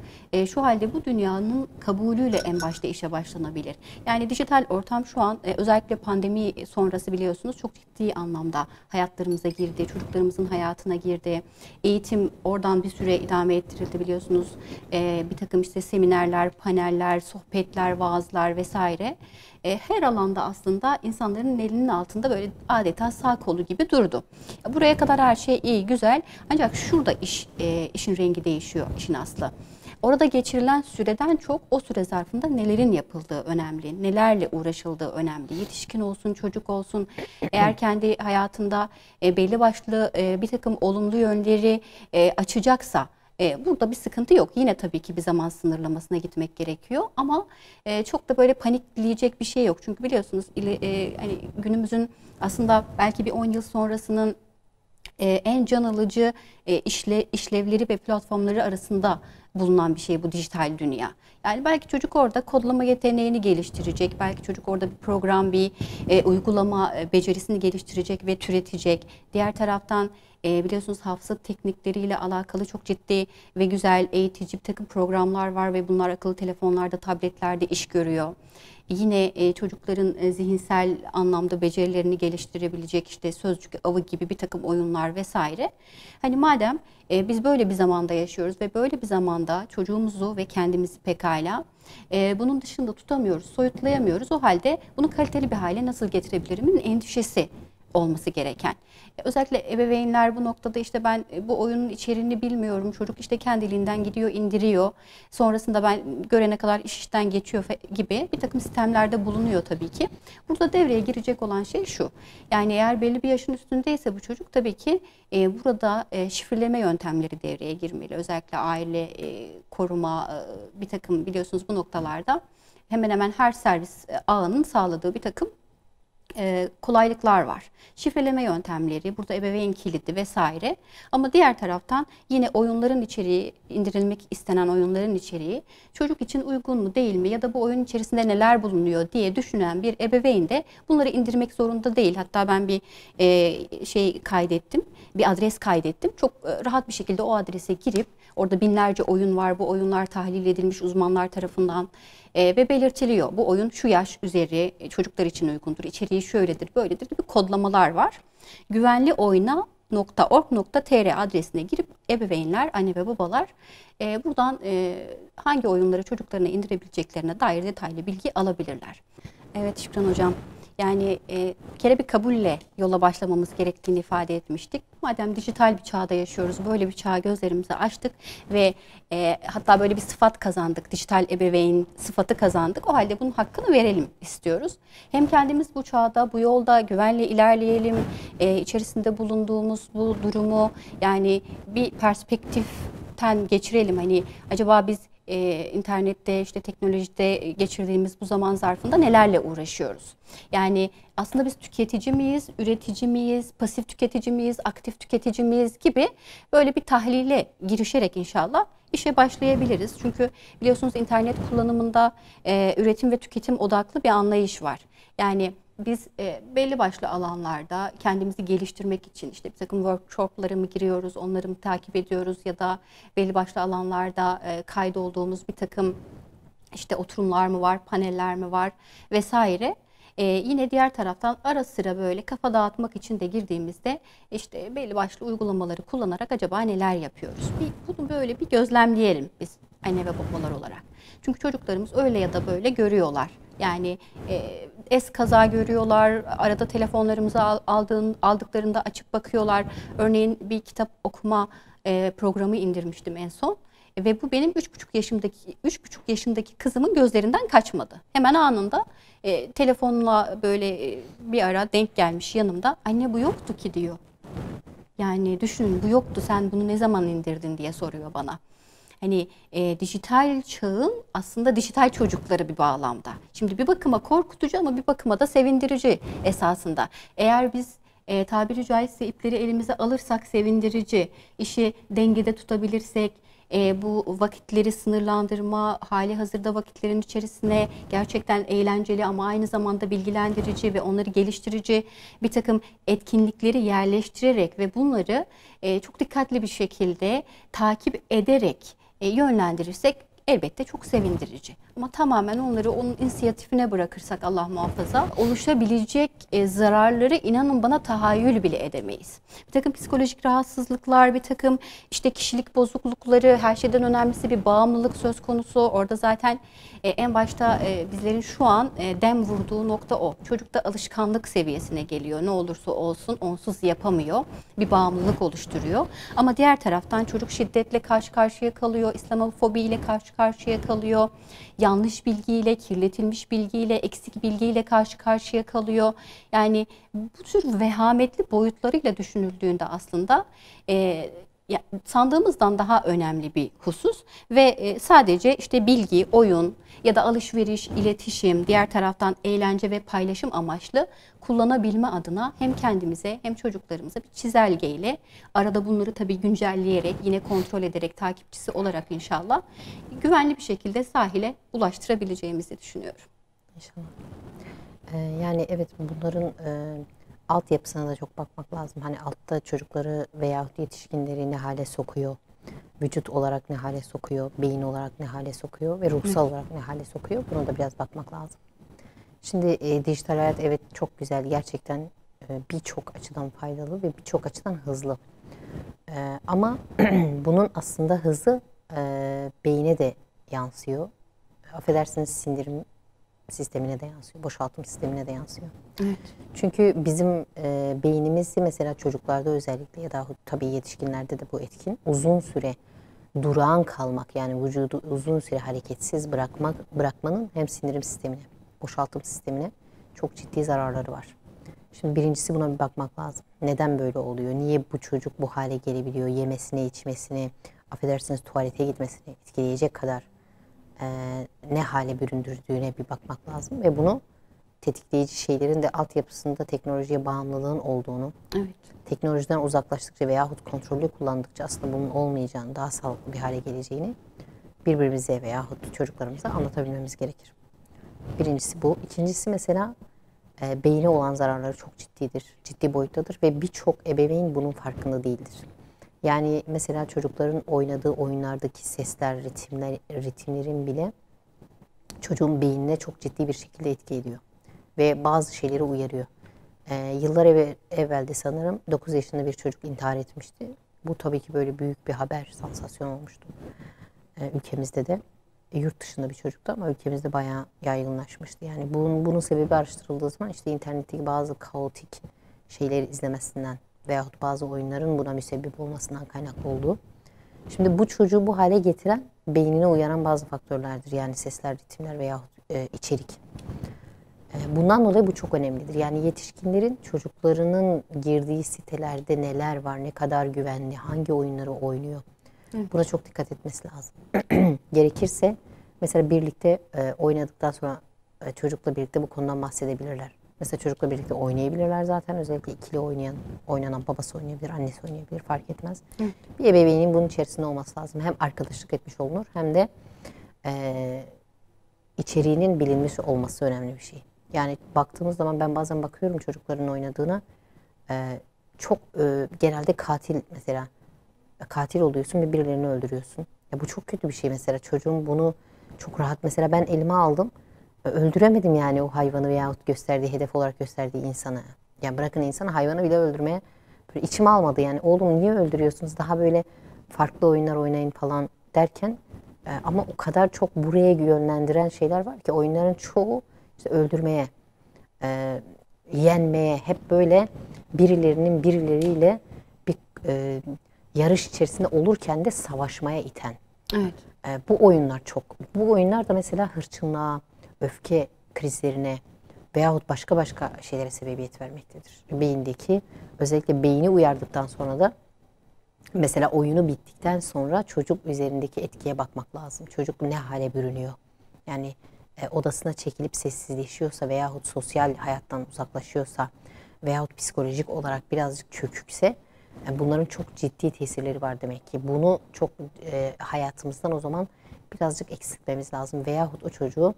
şu halde bu dünyanın kabulüyle en başta işe başlanabilir. Yani dijital ortam şu an özellikle pandemi sonrası biliyorsunuz çok ciddi anlamda hayatlarımıza girdi, çocuklarımızın hayatına girdi. Eğitim oradan bir süre idame ettirildi biliyorsunuz. Bir takım işte seminerler, paneller, sohbetler, vaazlar vesaire. Her alanda aslında insanların elinin altında böyle adeta sağ kolu gibi durdu. Buraya kadar her şey iyi, güzel. Ancak şurada işin rengi değişiyor, işin aslı. Orada geçirilen süreden çok o süre zarfında nelerin yapıldığı önemli, nelerle uğraşıldığı önemli. Yetişkin olsun, çocuk olsun, eğer kendi hayatında belli başlı bir takım olumlu yönleri açacaksa, burada bir sıkıntı yok. Yine tabii ki bir zaman sınırlamasına gitmek gerekiyor ama çok da böyle panikleyecek bir şey yok. Çünkü biliyorsunuz hani günümüzün aslında belki bir 10 yıl sonrasının en can alıcı işlevleri ve platformları arasında bulunan bir şey bu dijital dünya. Yani belki çocuk orada kodlama yeteneğini geliştirecek, belki çocuk orada bir program, bir uygulama becerisini geliştirecek ve türetecek. Diğer taraftan biliyorsunuz hafıza teknikleriyle alakalı çok ciddi ve güzel eğitici bir takım programlar var ve bunlar akıllı telefonlarda, tabletlerde iş görüyor. Yine çocukların zihinsel anlamda becerilerini geliştirebilecek işte sözcük avı gibi bir takım oyunlar vesaire. Hani madem biz böyle bir zamanda yaşıyoruz ve böyle bir zamanda çocuğumuzu ve kendimizi pekala bunun dışında tutamıyoruz, soyutlayamıyoruz. O halde bunu kaliteli bir hale nasıl getirebilirimin endişesi olması gereken. Özellikle ebeveynler bu noktada işte ben bu oyunun içeriğini bilmiyorum. Çocuk işte kendiliğinden gidiyor, indiriyor. Sonrasında ben görene kadar iş işten geçiyor gibi bir takım sistemlerde bulunuyor tabii ki. Burada devreye girecek olan şey şu. Yani eğer belli bir yaşın üstündeyse bu çocuk tabii ki burada şifreleme yöntemleri devreye girmeli. Özellikle aile koruma bir takım biliyorsunuz bu noktalarda hemen hemen her servis ağının sağladığı bir takım kolaylıklar var. Şifreleme yöntemleri, burada ebeveyn kilidi vesaire. Ama diğer taraftan yine oyunların içeriği, indirilmek istenen oyunların içeriği çocuk için uygun mu değil mi ya da bu oyun içerisinde neler bulunuyor diye düşünen bir ebeveyn de bunları indirmek zorunda değil. Hatta ben bir şey kaydettim, bir adres kaydettim. Çok rahat bir şekilde o adrese girip orada binlerce oyun var. Bu oyunlar tahlil edilmiş uzmanlar tarafından ve belirtiliyor. Bu oyun şu yaş üzeri çocuklar için uygundur. İçeriği şöyledir, böyledir gibi kodlamalar var. güvenlioyna.org.tr adresine girip ebeveynler, anne ve babalar buradan hangi oyunları çocuklarına indirebileceklerine dair detaylı bilgi alabilirler. Evet Şükran Hocam, Yani bir kere bir kabulle yola başlamamız gerektiğini ifade etmiştik. Madem dijital bir çağda yaşıyoruz, böyle bir çağa gözlerimizi açtık ve hatta böyle bir sıfat kazandık, dijital ebeveyn sıfatı kazandık. O halde bunun hakkını verelim istiyoruz. Hem kendimiz bu çağda, bu yolda güvenle ilerleyelim, içerisinde bulunduğumuz bu durumu yani bir perspektiften geçirelim. Hani acaba biz internette, işte teknolojide geçirdiğimiz bu zaman zarfında nelerle uğraşıyoruz? Yani aslında biz tüketici miyiz, üretici miyiz, pasif tüketici miyiz, aktif tüketici miyiz gibi böyle bir tahlile girişerek inşallah işe başlayabiliriz. Çünkü biliyorsunuz internet kullanımında üretim ve tüketim odaklı bir anlayış var. Yani biz belli başlı alanlarda kendimizi geliştirmek için işte bir takım workshoplara mı giriyoruz, onları mı takip ediyoruz ya da belli başlı alanlarda kaydolduğumuz bir takım işte oturumlar mı var, paneller mi var vesaire. Yine diğer taraftan ara sıra böyle kafa dağıtmak için de girdiğimizde işte belli başlı uygulamaları kullanarak acaba neler yapıyoruz? Bunu böyle bir gözlemleyelim biz anne ve babalar olarak. Çünkü çocuklarımız öyle ya da böyle görüyorlar. Yani kaza görüyorlar, arada telefonlarımızı aldıklarında açıp bakıyorlar. Örneğin bir kitap okuma programı indirmiştim en son. Ve bu benim 3,5 yaşındaki kızımın gözlerinden kaçmadı. Hemen anında telefonla böyle bir ara denk gelmiş yanımda. Anne bu yoktu ki diyor. Yani düşünün bu yoktu, sen bunu ne zaman indirdin diye soruyor bana. Hani dijital çağın aslında dijital çocukları bir bağlamda. Şimdi bir bakıma korkutucu ama bir bakıma da sevindirici esasında. Eğer biz tabiri caizse ipleri elimize alırsak sevindirici, işi dengede tutabilirsek, bu vakitleri sınırlandırma, hali hazırda vakitlerin içerisine gerçekten eğlenceli ama aynı zamanda bilgilendirici ve onları geliştirici bir takım etkinlikleri yerleştirerek ve bunları çok dikkatli bir şekilde takip ederek yönlendirirsek elbette çok sevindirici. Ama tamamen onları onun inisiyatifine bırakırsak Allah muhafaza oluşabilecek zararları inanın bana tahayyül bile edemeyiz. Bir takım psikolojik rahatsızlıklar, bir takım işte kişilik bozuklukları, her şeyden önemlisi bir bağımlılık söz konusu. Orada zaten en başta bizlerin şu an dem vurduğu nokta o. Çocukta alışkanlık seviyesine geliyor. Ne olursa olsun onsuz yapamıyor. Bir bağımlılık oluşturuyor. Ama diğer taraftan çocuk şiddetle karşı karşıya kalıyor. İslamofobiyle karşı karşıya kalıyor. Yanlış bilgiyle, kirletilmiş bilgiyle, eksik bilgiyle karşı karşıya kalıyor. Yani bu tür vehametli boyutlarıyla düşünüldüğünde aslında sandığımızdan daha önemli bir husus ve sadece işte bilgi, oyun ya da alışveriş, iletişim, diğer taraftan eğlence ve paylaşım amaçlı kullanabilme adına hem kendimize hem çocuklarımıza bir çizelgeyle arada bunları tabii güncelleyerek yine kontrol ederek takipçisi olarak inşallah güvenli bir şekilde sahile ulaştırabileceğimizi düşünüyorum. İnşallah. Yani evet bunların altyapısına da çok bakmak lazım. Hani altta çocukları veyahut yetişkinleri ne hale sokuyor, vücut olarak ne hale sokuyor, beyin olarak ne hale sokuyor ve ruhsal olarak ne hale sokuyor. Buna da biraz bakmak lazım. Şimdi dijital hayat evet çok güzel, gerçekten birçok açıdan faydalı ve birçok açıdan hızlı. Ama bunun aslında hızı beyine de yansıyor. Affedersiniz sindirim sistemine de yansıyor, boşaltım sistemine de yansıyor. Evet. Çünkü bizim beynimizi mesela çocuklarda özellikle ya da tabii yetişkinlerde de bu etkin. Uzun süre durağan kalmak yani vücudu uzun süre hareketsiz bırakmanın hem sindirim sistemine, boşaltım sistemine çok ciddi zararları var. Şimdi birincisi buna bir bakmak lazım. Neden böyle oluyor? Niye bu çocuk bu hale gelebiliyor? Yemesine, içmesine, affedersiniz tuvalete gitmesine etkileyecek kadar ne hale büründürdüğüne bir bakmak lazım ve bunu tetikleyici şeylerin de altyapısında teknolojiye bağımlılığın olduğunu, Evet. teknolojiden uzaklaştıkça veyahut kontrollü kullandıkça aslında bunun olmayacağını, daha sağlıklı bir hale geleceğini birbirimize veyahut çocuklarımıza anlatabilmemiz gerekir. Birincisi bu. İkincisi mesela beyine olan zararları çok ciddidir, ciddi boyuttadır ve birçok ebeveyn bunun farkında değildir. Yani mesela çocukların oynadığı oyunlardaki sesler, ritimlerin bile çocuğun beynine çok ciddi bir şekilde etki ediyor. Ve bazı şeyleri uyarıyor. Yıllar evvelde sanırım 9 yaşında bir çocuk intihar etmişti. Bu tabii ki böyle büyük bir haber, sansasyon olmuştu ülkemizde de. yurt dışında bir çocuktu ama ülkemizde bayağı yaygınlaşmıştı. Yani bunun sebebi araştırıldığı zaman işte internetteki bazı kaotik şeyleri izlemesinden veyahut bazı oyunların buna müsebbip olmasından kaynaklı olduğu. Şimdi bu çocuğu bu hale getiren beynine uyaran bazı faktörlerdir. Yani sesler, ritimler veyahut içerik. Bundan dolayı bu çok önemlidir. Yani yetişkinlerin çocuklarının girdiği sitelerde neler var, ne kadar güvenli, hangi oyunları oynuyor. Evet. Buna çok dikkat etmesi lazım. Gerekirse mesela birlikte oynadıktan sonra çocukla birlikte bu konudan bahsedebilirler. Mesela çocukla birlikte oynayabilirler zaten. Özellikle ikili oynanan babası oynayabilir, annesi oynayabilir, fark etmez. Evet. Bir ebeveynin bunun içerisinde olması lazım. Hem arkadaşlık etmiş olunur hem de içeriğinin bilinmiş olması önemli bir şey. Yani baktığımız zaman ben bazen bakıyorum çocukların oynadığına, çok genelde katil mesela, katil oluyorsun ve birilerini öldürüyorsun. Ya bu çok kötü bir şey mesela. Çocuğum bunu çok rahat, mesela ben elime aldım, öldüremedim yani o hayvanı veyahut gösterdiği, hedef olarak gösterdiği insanı. Yani bırakın insanı, hayvanı bile öldürmeye böyle içim almadı yani. Oğlum niye öldürüyorsunuz? Daha böyle farklı oyunlar oynayın falan derken, ama o kadar çok buraya yönlendiren şeyler var ki oyunların çoğu işte öldürmeye, yenmeye, hep böyle birilerinin birileriyle bir yarış içerisinde olurken de savaşmaya iten. Evet. Bu oyunlar çok. Bu oyunlar da mesela hırçınlığa, öfke krizlerine veyahut başka şeylere sebebiyet vermektedir. Beyindeki, özellikle beyni uyardıktan sonra da mesela oyunu bittikten sonra çocuk üzerindeki etkiye bakmak lazım. Çocuk ne hale bürünüyor? Yani odasına çekilip sessizleşiyorsa veyahut sosyal hayattan uzaklaşıyorsa veyahut psikolojik olarak birazcık çökükse, bunların çok ciddi tesirleri var demek ki. Bunu çok hayatımızdan o zaman birazcık eksiltmemiz lazım. Veyahut o çocuğu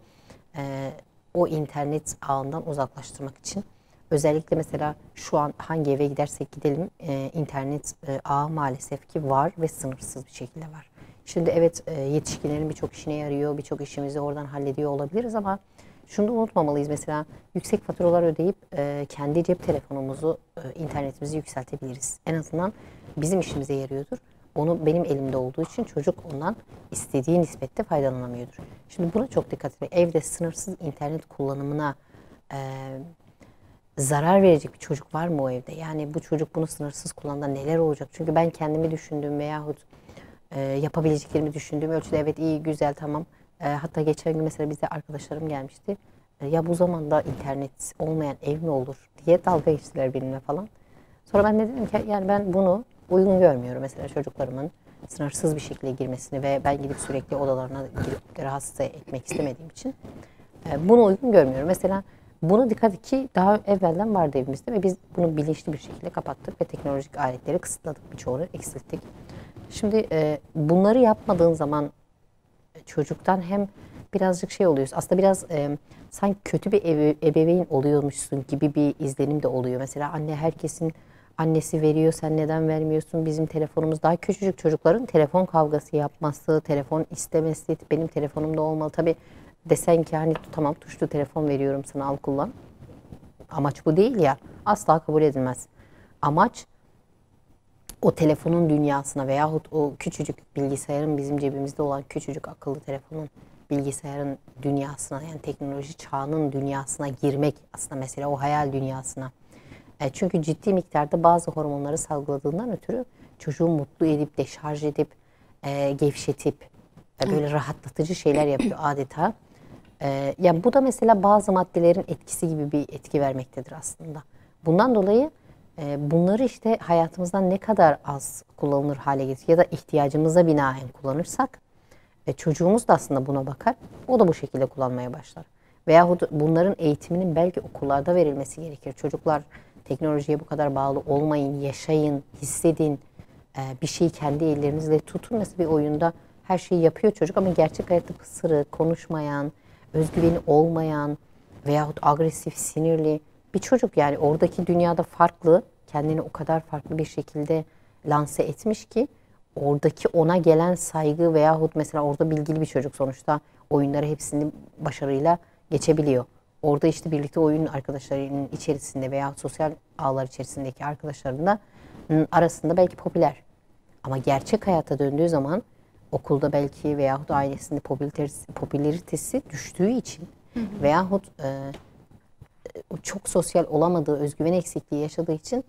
o internet ağından uzaklaştırmak için. Özellikle mesela şu an hangi eve gidersek gidelim internet ağı maalesef ki var ve sınırsız bir şekilde var. Şimdi evet, yetişkinlerin birçok işine yarıyor, birçok işimizi oradan hallediyor olabiliriz ama şunu da unutmamalıyız. Mesela yüksek faturalar ödeyip kendi cep telefonumuzu, internetimizi yükseltebiliriz. En azından bizim işimize yarıyordur. Onu benim elimde olduğu için çocuk ondan istediği nispette faydalanamıyordur. Şimdi buna çok dikkat etmek. Evde sınırsız internet kullanımına zarar verecek bir çocuk var mı o evde? Yani bu çocuk bunu sınırsız kullandığında neler olacak? Çünkü ben kendimi düşündüğüm veyahut yapabileceklerimi düşündüğüm ölçüde evet, iyi, güzel, tamam. Hatta geçen gün mesela bize arkadaşlarım gelmişti. Ya bu zamanda internet olmayan ev mi olur diye dalga geçtiler benimle falan. Sonra ben de dedim ki yani ben bunu uygun görmüyorum. Mesela çocuklarımın sınırsız bir şekilde girmesini ve ben gidip sürekli odalarına girip rahatsız etmek istemediğim için bunu uygun görmüyorum. Mesela buna dikkat et ki daha evvelden vardı evimizde ve biz bunu bilinçli bir şekilde kapattık ve teknolojik aletleri kısıtladık, birçoğunu eksilttik. Şimdi bunları yapmadığın zaman çocuktan hem birazcık şey oluyorsun. Aslında biraz sanki kötü bir ebeveyn oluyormuşsun gibi bir izlenim de oluyor. Mesela anne, herkesin annesi veriyor, sen neden vermiyorsun? Bizim telefonumuz, daha küçücük çocukların telefon kavgası yapması, telefon istemesi, benim telefonumda olmalı. Tabii desen ki hani tamam, tuşlu telefon veriyorum sana, al kullan. Amaç bu değil ya, asla kabul edilmez. Amaç o telefonun dünyasına veyahut o küçücük bilgisayarın, bizim cebimizde olan küçücük akıllı telefonun, bilgisayarın dünyasına, yani teknoloji çağının dünyasına girmek aslında mesela, o hayal dünyasına. Çünkü ciddi miktarda bazı hormonları salgıladığından ötürü çocuğu mutlu edip, deşarj edip, gevşetip, böyle rahatlatıcı şeyler yapıyor adeta. Yani bu da mesela bazı maddelerin etkisi gibi bir etki vermektedir aslında. Bundan dolayı bunları işte hayatımızdan ne kadar az kullanılır hale getirir ya da ihtiyacımıza binaen kullanırsak, çocuğumuz da aslında buna bakar. O da bu şekilde kullanmaya başlar. Veyahut bunların eğitiminin belki okullarda verilmesi gerekir. Çocuklar teknolojiye bu kadar bağlı olmayın, yaşayın, hissedin. Bir şeyi kendi ellerinizle tutun. Mesela bir oyunda her şeyi yapıyor çocuk ama gerçek hayatta pısırık, konuşmayan, özgüveni olmayan veyahut agresif, sinirli bir çocuk, yani oradaki dünyada farklı, kendini o kadar farklı bir şekilde lanse etmiş ki oradaki ona gelen saygı veyahut mesela orada bilgili bir çocuk sonuçta oyunları hepsini başarıyla geçebiliyor. Orada işte birlikte oyun arkadaşlarının içerisinde veya sosyal ağlar içerisindeki arkadaşlarının arasında belki popüler. Ama gerçek hayata döndüğü zaman okulda belki veyahut ailesinde popülaritesi düştüğü için veyahut çok sosyal olamadığı, özgüven eksikliği yaşadığı için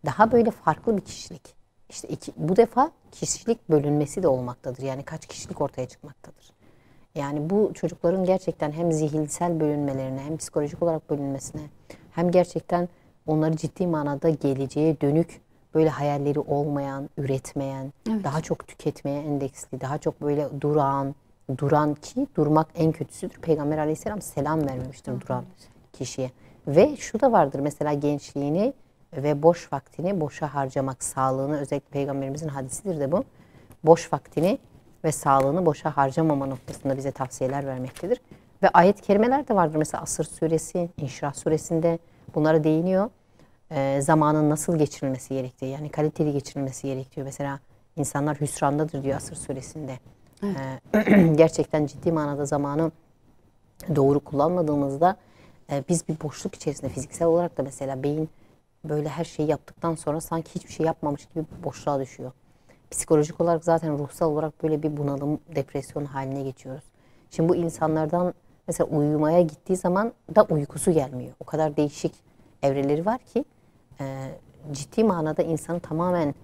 daha böyle farklı bir kişilik. İşte bu defa kişilik bölünmesi de olmaktadır. Yani kaç kişilik ortaya çıkmaktadır. Yani bu çocukların gerçekten hem zihinsel bölünmelerine hem psikolojik olarak bölünmesine hem gerçekten onları ciddi manada geleceğe dönük böyle hayalleri olmayan, üretmeyen, daha çok tüketmeye endeksli, daha çok böyle duran ki durmak en kötüsüdür. Peygamber Aleyhisselam selam vermemiştir duran kişiye. Ve şu da vardır mesela gençliğini ve boş vaktini boşa harcamak, sağlığını, özellikle Peygamberimizin hadisidir de bu. Boş vaktini ve sağlığını boşa harcamama noktasında bize tavsiyeler vermektedir. Ve ayet-i kerimeler de vardır. Mesela Asr suresi, İnşirah suresinde bunlara değiniyor. Zamanın nasıl geçirilmesi gerektiği, yani kaliteli geçirilmesi gerekiyor. Mesela insanlar hüsrandadır diyor Asr suresinde. Gerçekten ciddi manada zamanı doğru kullanmadığımızda biz bir boşluk içerisinde, fiziksel olarak da mesela beyin böyle her şeyi yaptıktan sonra sanki hiçbir şey yapmamış gibi bir boşluğa düşüyor. Psikolojik olarak zaten ruhsal olarak böyle bir bunalım, depresyon haline geçiyoruz. Şimdi bu insanlardan mesela uyumaya gittiği zaman da uykusu gelmiyor. O kadar değişik evreleri var ki ciddi manada insanı tamamen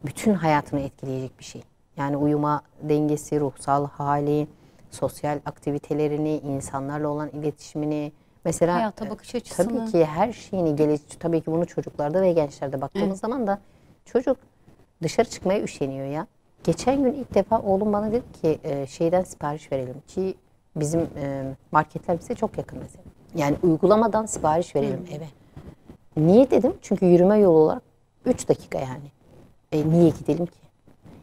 bütün hayatını etkileyecek bir şey. Yani uyuma dengesi, ruhsal hali, sosyal aktivitelerini, insanlarla olan iletişimini, mesela hayata bakış açısını. tabii ki her şeyini tabii ki bunu çocuklarda ve gençlerde baktığımız zaman da çocuk dışarı çıkmaya üşeniyor ya. Geçen gün ilk defa oğlum bana dedi ki şeyden sipariş verelim ki bizim marketler bize çok yakın mesela. Yani uygulamadan sipariş verelim eve. Niye dedim? Çünkü yürüme yolu olarak 3 dakika yani. Niye gidelim ki?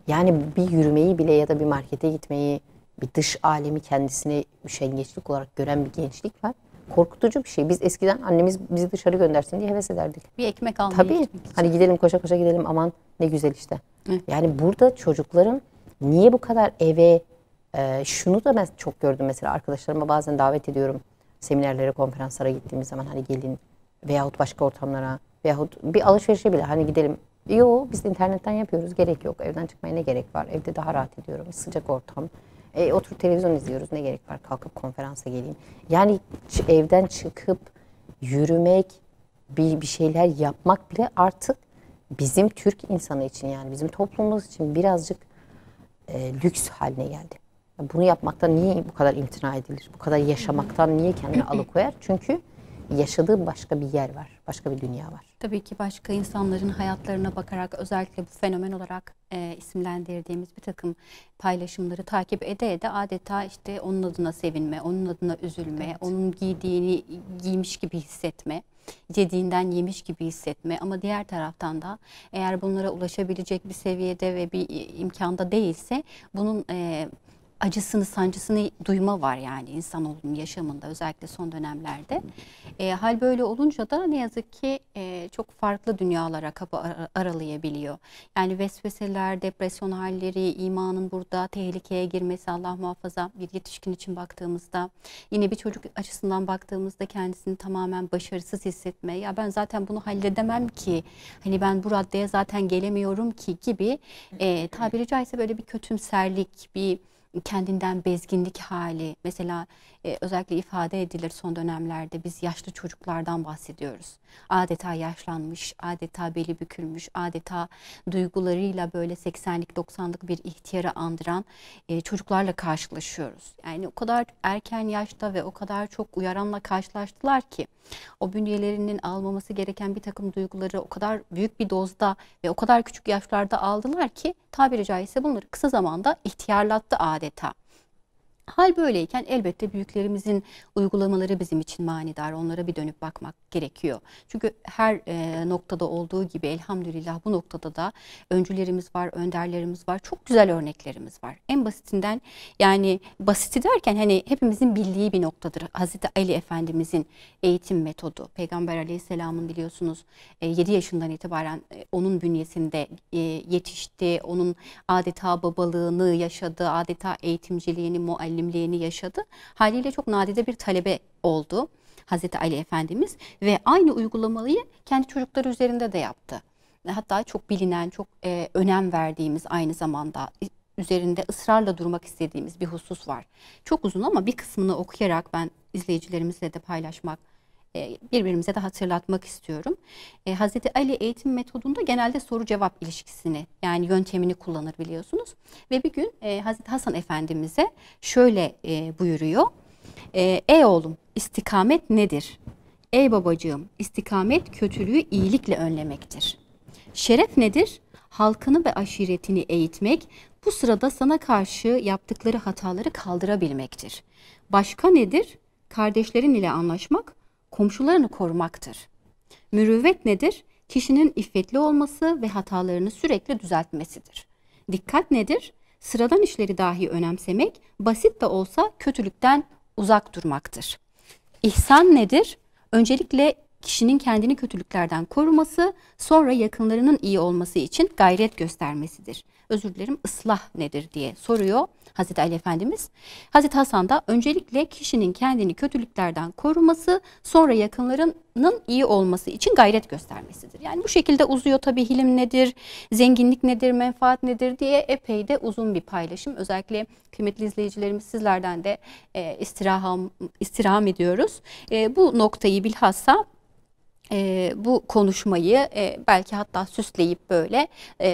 Yani bir yürümeyi bile ya da bir markete gitmeyi, bir dış alemi kendisine üşengeçlik olarak gören bir gençlik var. Korkutucu bir şey. Biz eskiden annemiz bizi dışarı göndersin diye heves ederdik. Bir ekmek almaya Tabii. gitmek için. Hani gidelim, koşa koşa gidelim, aman ne güzel işte. Yani burada çocukların niye bu kadar eve, şunu da ben çok gördüm mesela, arkadaşlarıma bazen davet ediyorum seminerlere, konferanslara gittiğimiz zaman, hani gelin veyahut başka ortamlara veyahut bir alışverişe bile hani gidelim. Yo, biz internetten yapıyoruz, gerek yok, evden çıkmaya ne gerek var, evde daha rahat ediyorum, sıcak ortam. Oturup televizyon izliyoruz, ne gerek var kalkıp konferansa geleyim. Yani evden çıkıp yürümek, bir şeyler yapmak bile artık bizim Türk insanı için, yani bizim toplumumuz için birazcık lüks haline geldi. Bunu yapmaktan niye bu kadar imtina edilir? Bu kadar yaşamaktan niye kendini alıkoyar? Çünkü yaşadığı başka bir yer var, başka bir dünya var. Tabii ki başka insanların hayatlarına bakarak, özellikle bu fenomen olarak isimlendirdiğimiz bir takım paylaşımları takip ede adeta işte onun adına sevinme, onun adına üzülme, onun giydiğini giymiş gibi hissetme, yediğinden yemiş gibi hissetme. Ama diğer taraftan da eğer bunlara ulaşabilecek bir seviyede ve bir imkanda değilse bunun acısını, sancısını duyma var yani insanoğlunun yaşamında, özellikle son dönemlerde. Hal böyle olunca da ne yazık ki çok farklı dünyalara kapı aralayabiliyor. Yani vesveseler, depresyon halleri, imanın burada tehlikeye girmesi, Allah muhafaza, bir yetişkin için baktığımızda, yine bir çocuk açısından baktığımızda kendisini tamamen başarısız hissetme. Ya ben zaten bunu halledemem ki, hani ben bu raddeye zaten gelemiyorum ki gibi tabiri caizse böyle bir kötümserlik, bir kendinden bezginlik hali mesela özellikle ifade edilir son dönemlerde. Biz yaşlı çocuklardan bahsediyoruz. Adeta yaşlanmış, adeta beli bükülmüş, adeta duygularıyla böyle 80'lik 90'lık bir ihtiyarı andıran çocuklarla karşılaşıyoruz. Yani o kadar erken yaşta ve o kadar çok uyaranla karşılaştılar ki o bünyelerinin almaması gereken bir takım duyguları o kadar büyük bir dozda ve o kadar küçük yaşlarda aldılar ki tabiri caizse bunları kısa zamanda ihtiyarlattı adeta. Hal böyleyken elbette büyüklerimizin uygulamaları bizim için manidar. Onlara bir dönüp bakmak gerekiyor. Çünkü her noktada olduğu gibi elhamdülillah bu noktada da öncülerimiz var, önderlerimiz var. Çok güzel örneklerimiz var. En basitinden, yani basiti derken hani hepimizin bildiği bir noktadır. Hazreti Ali Efendimizin eğitim metodu. Peygamber Aleyhisselam'ın biliyorsunuz 7 yaşından itibaren onun bünyesinde yetişti. Onun adeta babalığını yaşadı, adeta eğitimciliğini, muallimliğini yaşadı. Haliyle çok nadide bir talebe oldu Hazreti Ali Efendimiz ve aynı uygulamayı kendi çocukları üzerinde de yaptı. Hatta çok bilinen, çok önem verdiğimiz, aynı zamanda üzerinde ısrarla durmak istediğimiz bir husus var. Çok uzun ama bir kısmını okuyarak ben izleyicilerimizle de paylaşmak, birbirimize de hatırlatmak istiyorum. Hazreti Ali eğitim metodunda genelde soru cevap ilişkisini, yani yöntemini kullanır biliyorsunuz. Ve bir gün Hazreti Hasan Efendimiz'e şöyle buyuruyor. Ey oğlum, istikamet nedir? Ey babacığım, istikamet kötülüğü iyilikle önlemektir. Şeref nedir? Halkını ve aşiretini eğitmek, bu sırada sana karşı yaptıkları hataları kaldırabilmektir. Başka nedir? Kardeşlerin ile anlaşmak, komşularını korumaktır. Mürüvvet nedir? Kişinin iffetli olması ve hatalarını sürekli düzeltmesidir. Dikkat nedir? Sıradan işleri dahi önemsemek, basit de olsa kötülükten uzak durmaktır. İhsan nedir? Öncelikle kişinin kendini kötülüklerden koruması, sonra yakınlarının iyi olması için gayret göstermesidir. Özür dilerim, ıslah nedir diye soruyor Hazreti Ali Efendimiz. Hazreti Hasan da öncelikle kişinin kendini kötülüklerden koruması, sonra yakınlarının iyi olması için gayret göstermesidir. Yani bu şekilde uzuyor tabii, hilim nedir, zenginlik nedir, menfaat nedir diye epey de uzun bir paylaşım. Özellikle kıymetli izleyicilerimiz, sizlerden de istirham ediyoruz. Bu noktayı bilhassa bu konuşmayı belki hatta süsleyip böyle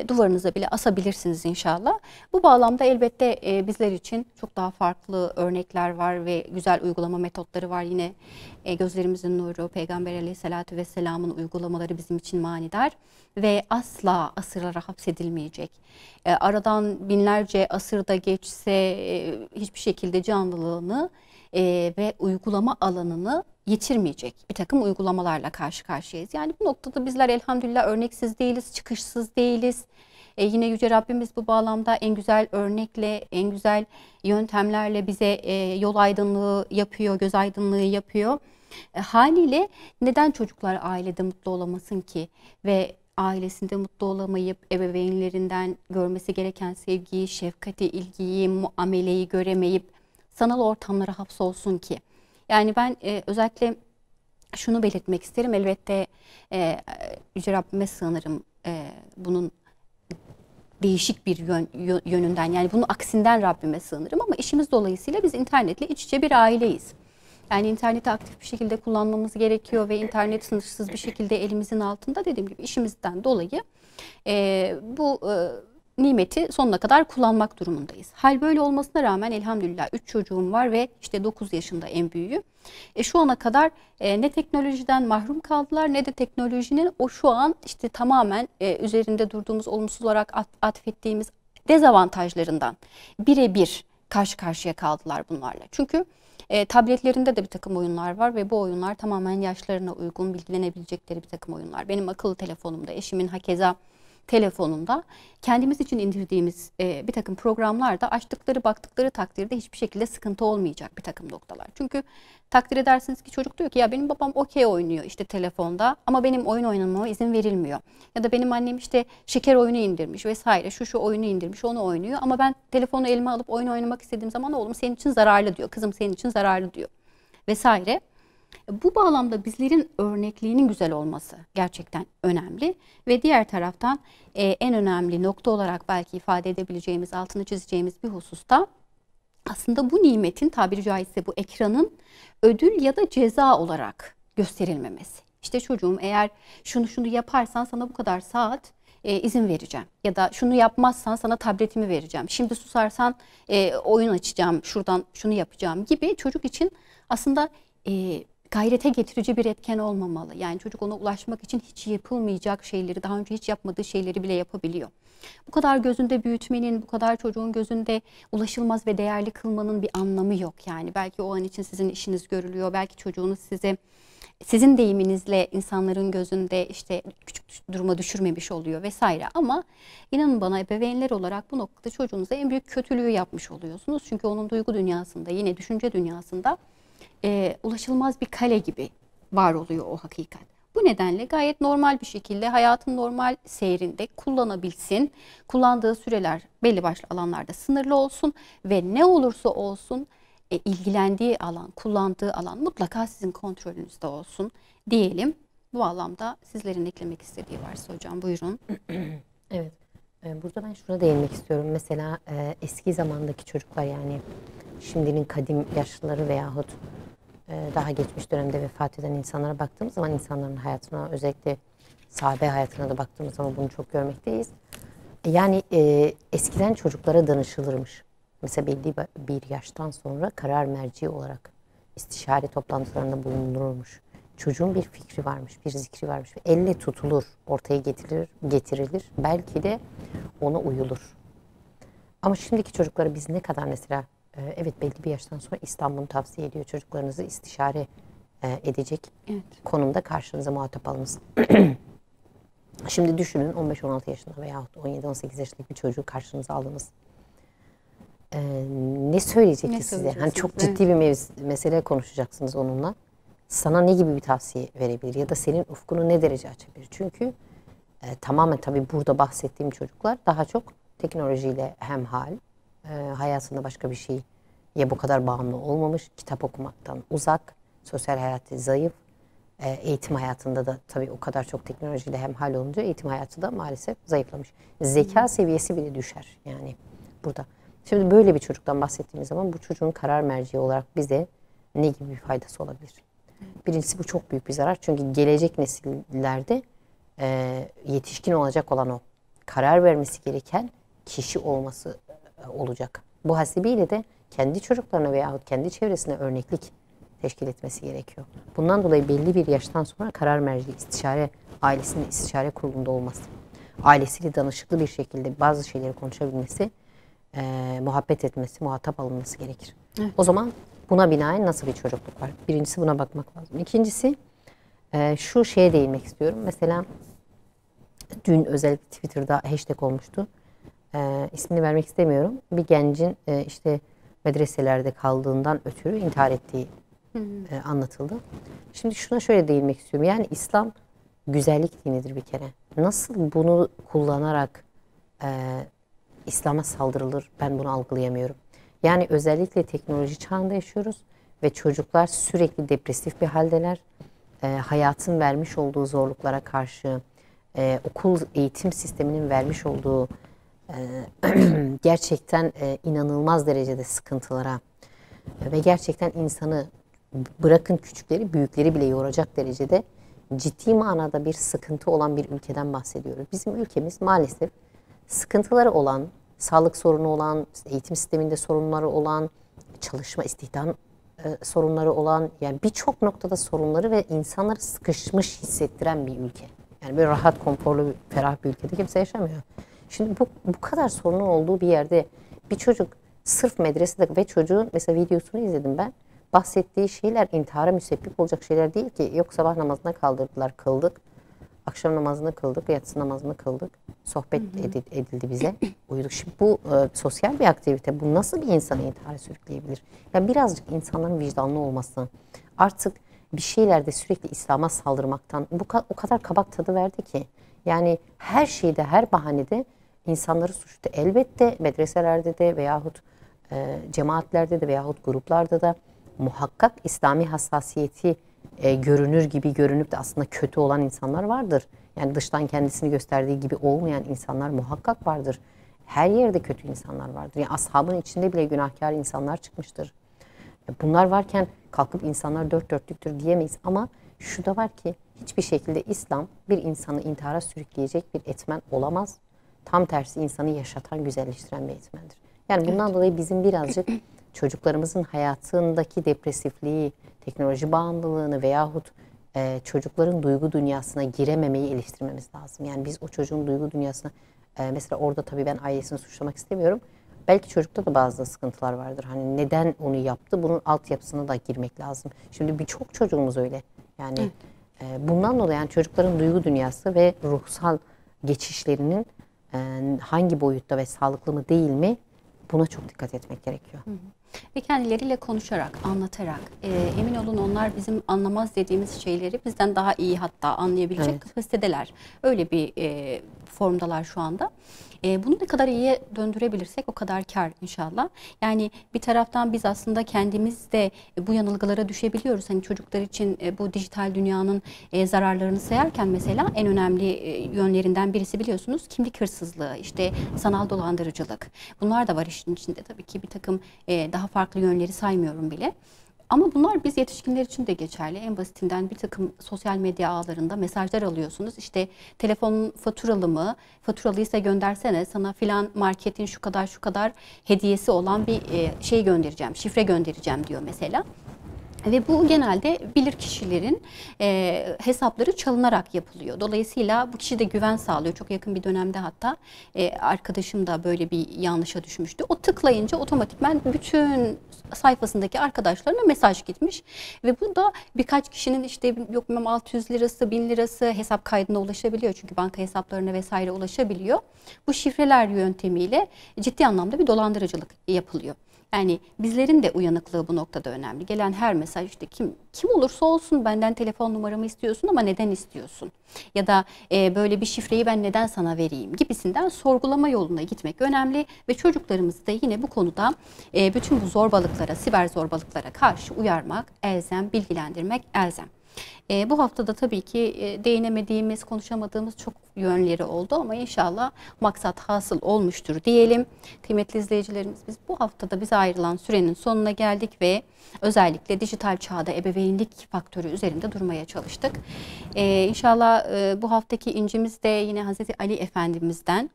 duvarınıza bile asabilirsiniz inşallah. Bu bağlamda elbette bizler için çok daha farklı örnekler var ve güzel uygulama metotları var. Yine gözlerimizin nuru Peygamber Aleyhisselatü Vesselam'ın uygulamaları bizim için manidar ve asla asırlara hapsedilmeyecek. Aradan binlerce asırda geçse hiçbir şekilde canlılığını ve uygulama alanını yitirmeyecek bir takım uygulamalarla karşı karşıyayız. Yani bu noktada bizler elhamdülillah örneksiz değiliz, çıkışsız değiliz. Yine Yüce Rabbimiz bu bağlamda en güzel örnekle, en güzel yöntemlerle bize yol aydınlığı yapıyor, göz aydınlığı yapıyor. Haliyle neden çocuklar ailede mutlu olamasın ki ve ailesinde mutlu olamayıp ebeveynlerinden görmesi gereken sevgiyi, şefkati, ilgiyi, muameleyi göremeyip sanal ortamlara hapsolsun ki? Yani ben özellikle şunu belirtmek isterim. Elbette Yüce Rabbime sığınırım bunun değişik bir yönünden, yani bunun aksinden Rabbime sığınırım, ama işimiz dolayısıyla biz internetle iç içe bir aileyiz. Yani interneti aktif bir şekilde kullanmamız gerekiyor ve internet sınırsız bir şekilde elimizin altında, dediğim gibi işimizden dolayı bu nimeti sonuna kadar kullanmak durumundayız. Hal böyle olmasına rağmen elhamdülillah 3 çocuğum var ve işte 9 yaşında en büyüğü. Şu ana kadar ne teknolojiden mahrum kaldılar ne de teknolojinin o şu an işte tamamen üzerinde durduğumuz, olumsuz olarak atfettiğimiz dezavantajlarından birebir karşı karşıya kaldılar bunlarla. Çünkü tabletlerinde de bir takım oyunlar var ve bu oyunlar tamamen yaşlarına uygun, bilgilenebilecekleri bir takım oyunlar. Benim akıllı telefonumda, eşimin hakeza telefonunda kendimiz için indirdiğimiz bir takım programlarda açtıkları, baktıkları takdirde hiçbir şekilde sıkıntı olmayacak bir takım noktalar. Çünkü takdir edersiniz ki çocuk diyor ki ya benim babam okey oynuyor işte telefonda ama benim oyun oynamama izin verilmiyor. Ya da benim annem işte şeker oyunu indirmiş vesaire, şu oyunu indirmiş, onu oynuyor ama ben telefonu elime alıp oyun oynamak istediğim zaman oğlum senin için zararlı diyor, kızım senin için zararlı diyor vesaire. Bu bağlamda bizlerin örnekliğinin güzel olması gerçekten önemli ve diğer taraftan en önemli nokta olarak belki ifade edebileceğimiz, altını çizeceğimiz bir hususta aslında bu nimetin, tabiri caizse bu ekranın ödül ya da ceza olarak gösterilmemesi. İşte çocuğum eğer şunu yaparsan sana bu kadar saat izin vereceğim ya da şunu yapmazsan sana tabletimi vereceğim. Şimdi susarsan oyun açacağım, şuradan şunu yapacağım gibi çocuk için aslında gayrete getirici bir etken olmamalı. Yani çocuk ona ulaşmak için hiç yapılmayacak şeyleri, daha önce hiç yapmadığı şeyleri bile yapabiliyor. Bu kadar gözünde büyütmenin, bu kadar çocuğun gözünde ulaşılmaz ve değerli kılmanın bir anlamı yok. Yani belki o an için sizin işiniz görülüyor, belki çocuğunuz size, sizin deyiminizle insanların gözünde işte küçük duruma düşürmemiş oluyor vesaire. Ama inanın bana, ebeveynler olarak bu noktada çocuğunuza en büyük kötülüğü yapmış oluyorsunuz. Çünkü onun duygu dünyasında, yine düşünce dünyasında ulaşılmaz bir kale gibi var oluyor o hakikat. Bu nedenle gayet normal bir şekilde hayatın normal seyrinde kullanabilsin. Kullandığı süreler belli başlı alanlarda sınırlı olsun ve ne olursa olsun ilgilendiği alan, kullandığı alan mutlaka sizin kontrolünüzde olsun diyelim. Bu anlamda sizlerin eklemek istediği varsa hocam buyurun. Evet. Burada ben şuna değinmek istiyorum. Mesela eski zamandaki çocuklar, yani şimdinin kadim yaşlıları veyahut daha geçmiş dönemde vefat eden insanlara baktığımız zaman, insanların hayatına, özellikle sahabe hayatına da baktığımız zaman bunu çok görmekteyiz. Yani eskiden çocuklara danışılırmış. Mesela belli bir yaştan sonra karar merci olarak istişare toplantılarında bulunulurmuş. Çocuğun bir fikri varmış, bir zikri varmış. Elle tutulur, ortaya getirilir. Belki de ona uyulur. Ama şimdiki çocuklara biz ne kadar mesela, evet belli bir yaştan sonra İslam bunu tavsiye ediyor. Çocuklarınızı istişare edecek konumda karşınıza muhatap alınız. Şimdi düşünün, 15-16 yaşında veyahut 17-18 yaşındaki bir çocuğu karşınıza aldınız. Ne söyleyecekti size? Hani çok ciddi bir mesele konuşacaksınız onunla. Sana ne gibi bir tavsiye verebilir ya da senin ufkunu ne derece açabilir? Çünkü tamamen tabii burada bahsettiğim çocuklar daha çok teknolojiyle hemhal, hayatında başka bir şeye bu kadar bağımlı olmamış, kitap okumaktan uzak, sosyal hayatı zayıf, eğitim hayatında da tabii o kadar çok teknolojiyle hemhal olunca eğitim hayatı da maalesef zayıflamış. Zeka seviyesi bile düşer yani burada. Şimdi böyle bir çocuktan bahsettiğimiz zaman bu çocuğun karar merci olarak bize ne gibi bir faydası olabilir? Birincisi, bu çok büyük bir zarar. Çünkü gelecek nesillerde yetişkin olacak olan o karar vermesi gereken kişi olması olacak. Bu hasebiyle de kendi çocuklarına veyahut kendi çevresine örneklik teşkil etmesi gerekiyor. Bundan dolayı belli bir yaştan sonra karar merci, istişare, ailesinin istişare kurulunda olması, ailesiyle danışıklı bir şekilde bazı şeyleri konuşabilmesi, muhabbet etmesi, muhatap alınması gerekir. Evet. O zaman buna binaen nasıl bir çocukluk var? Birincisi buna bakmak lazım. İkincisi, şu şeye değinmek istiyorum. Mesela dün özellikle Twitter'da hashtag olmuştu. İsmini vermek istemiyorum. Bir gencin işte medreselerde kaldığından ötürü intihar ettiği anlatıldı. Şimdi şuna şöyle değinmek istiyorum. Yani İslam güzellik dinidir bir kere. Nasıl bunu kullanarak İslam'a saldırılır, ben bunu algılayamıyorum. Yani özellikle teknoloji çağında yaşıyoruz ve çocuklar sürekli depresif bir haldeler. Hayatın vermiş olduğu zorluklara karşı, okul eğitim sisteminin vermiş olduğu gerçekten inanılmaz derecede sıkıntılara ve gerçekten insanı, bırakın küçükleri, büyükleri bile yoracak derecede ciddi manada bir sıkıntı olan bir ülkeden bahsediyoruz. Bizim ülkemiz maalesef sıkıntıları olan, sağlık sorunu olan, eğitim sisteminde sorunları olan, çalışma, istihdam sorunları olan, yani birçok noktada sorunları ve insanları sıkışmış hissettiren bir ülke. Yani böyle rahat, konforlu, ferah bir ülkede kimse yaşamıyor. Şimdi bu kadar sorunun olduğu bir yerde bir çocuk sırf medresede, ve çocuğun mesela videosunu izledim ben, bahsettiği şeyler intihara müsebbip olacak şeyler değil ki. Yok, sabah namazına kaldırdılar, kıldık. Akşam namazını kıldık, yatsı namazını kıldık. Sohbet edildi bize. Uyuduk. Şimdi bu sosyal bir aktivite. Bu nasıl bir insanı intihara sürükleyebilir? Yani birazcık insanların vicdanlı olması. Artık bir şeylerde sürekli İslam'a saldırmaktan o kadar kabak tadı verdi ki. Yani her şeyde, her bahanede insanları suçlu. Elbette medreselerde de veyahut cemaatlerde de veyahut gruplarda da muhakkak İslami hassasiyeti görünür gibi görünüp de aslında kötü olan insanlar vardır. Yani dıştan kendisini gösterdiği gibi olmayan insanlar muhakkak vardır. Her yerde kötü insanlar vardır. Yani ashabın içinde bile günahkar insanlar çıkmıştır. Bunlar varken kalkıp insanlar dört dörtlüktür diyemeyiz. Ama şu da var ki hiçbir şekilde İslam bir insanı intihara sürükleyecek bir etmen olamaz. Tam tersi, insanı yaşatan, güzelleştiren bir etmendir. Yani bundan dolayı bizim birazcık çocuklarımızın hayatındaki depresifliği, teknoloji bağımlılığını veyahut çocukların duygu dünyasına girememeyi eleştirmemiz lazım. Yani biz o çocuğun duygu dünyasına, mesela orada tabii ben ailesini suçlamak istemiyorum. Belki çocukta da bazı sıkıntılar vardır. Hani neden onu yaptı? Bunun altyapısına da girmek lazım. Şimdi birçok çocuğumuz öyle. Yani bundan dolayı yani çocukların duygu dünyası ve ruhsal geçişlerinin hangi boyutta ve sağlıklı mı değil mi? Buna çok dikkat etmek gerekiyor. Ve kendileriyle konuşarak, anlatarak, emin olun onlar bizim anlamaz dediğimiz şeyleri bizden daha iyi hatta anlayabilecek kapasitedeler. Öyle bir formdalar şu anda. Bunu ne kadar iyiye döndürebilirsek o kadar kar inşallah. Yani bir taraftan biz aslında kendimiz de bu yanılgılara düşebiliyoruz. Hani çocuklar için bu dijital dünyanın zararlarını sayarken mesela en önemli yönlerinden birisi biliyorsunuz kimlik hırsızlığı, işte sanal dolandırıcılık. Bunlar da var işin içinde tabii ki, bir takım daha farklı yönleri saymıyorum bile. Ama bunlar biz yetişkinler için de geçerli. En basitinden bir takım sosyal medya ağlarında mesajlar alıyorsunuz. İşte telefonun faturalı mı? Faturalıysa göndersene, sana filan marketin şu kadar şu kadar hediyesi olan bir şey göndereceğim, şifre göndereceğim diyor mesela. Ve bu genelde bilirkişilerin hesapları çalınarak yapılıyor. Dolayısıyla bu kişi de güven sağlıyor. Çok yakın bir dönemde hatta arkadaşım da böyle bir yanlışa düşmüştü. O tıklayınca otomatikman bütün sayfasındaki arkadaşlarına mesaj gitmiş. Ve bu da birkaç kişinin işte yok bilmem 600 lirası, 1000 lirası hesap kaydına ulaşabiliyor. Çünkü banka hesaplarına vesaire ulaşabiliyor. Bu şifreler yöntemiyle ciddi anlamda bir dolandırıcılık yapılıyor. Yani bizlerin de uyanıklığı bu noktada önemli. Gelen her mesaj işte kim olursa olsun benden telefon numaramı istiyorsun ama neden istiyorsun? Ya da böyle bir şifreyi ben neden sana vereyim gibisinden sorgulama yoluna gitmek önemli. Ve çocuklarımızı da yine bu konuda bütün bu zorbalıklara, siber zorbalıklara karşı uyarmak elzem, bilgilendirmek elzem. Bu haftada tabii ki değinemediğimiz, konuşamadığımız çok yönleri oldu ama inşallah maksat hasıl olmuştur diyelim. Kıymetli izleyicilerimiz, biz bu haftada bize ayrılan sürenin sonuna geldik ve özellikle dijital çağda ebeveynlik faktörü üzerinde durmaya çalıştık. İnşallah bu haftaki incimiz de yine Hazreti Ali Efendimiz'den.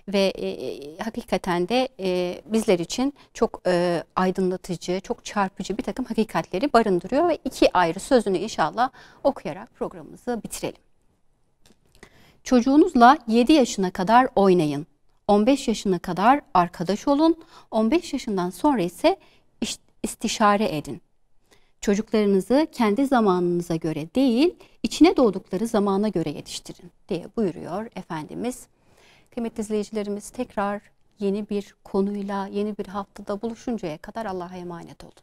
Ve hakikaten de bizler için çok aydınlatıcı, çok çarpıcı bir takım hakikatleri barındırıyor ve iki ayrı sözünü inşallah okuyarak programımızı bitirelim. Çocuğunuzla 7 yaşına kadar oynayın, 15 yaşına kadar arkadaş olun, 15 yaşından sonra ise istişare edin. Çocuklarınızı kendi zamanınıza göre değil, içine doğdukları zamana göre yetiştirin diye buyuruyor Efendimiz. Kıymetli izleyicilerimiz, tekrar yeni bir konuyla, yeni bir haftada buluşuncaya kadar Allah'a emanet olun.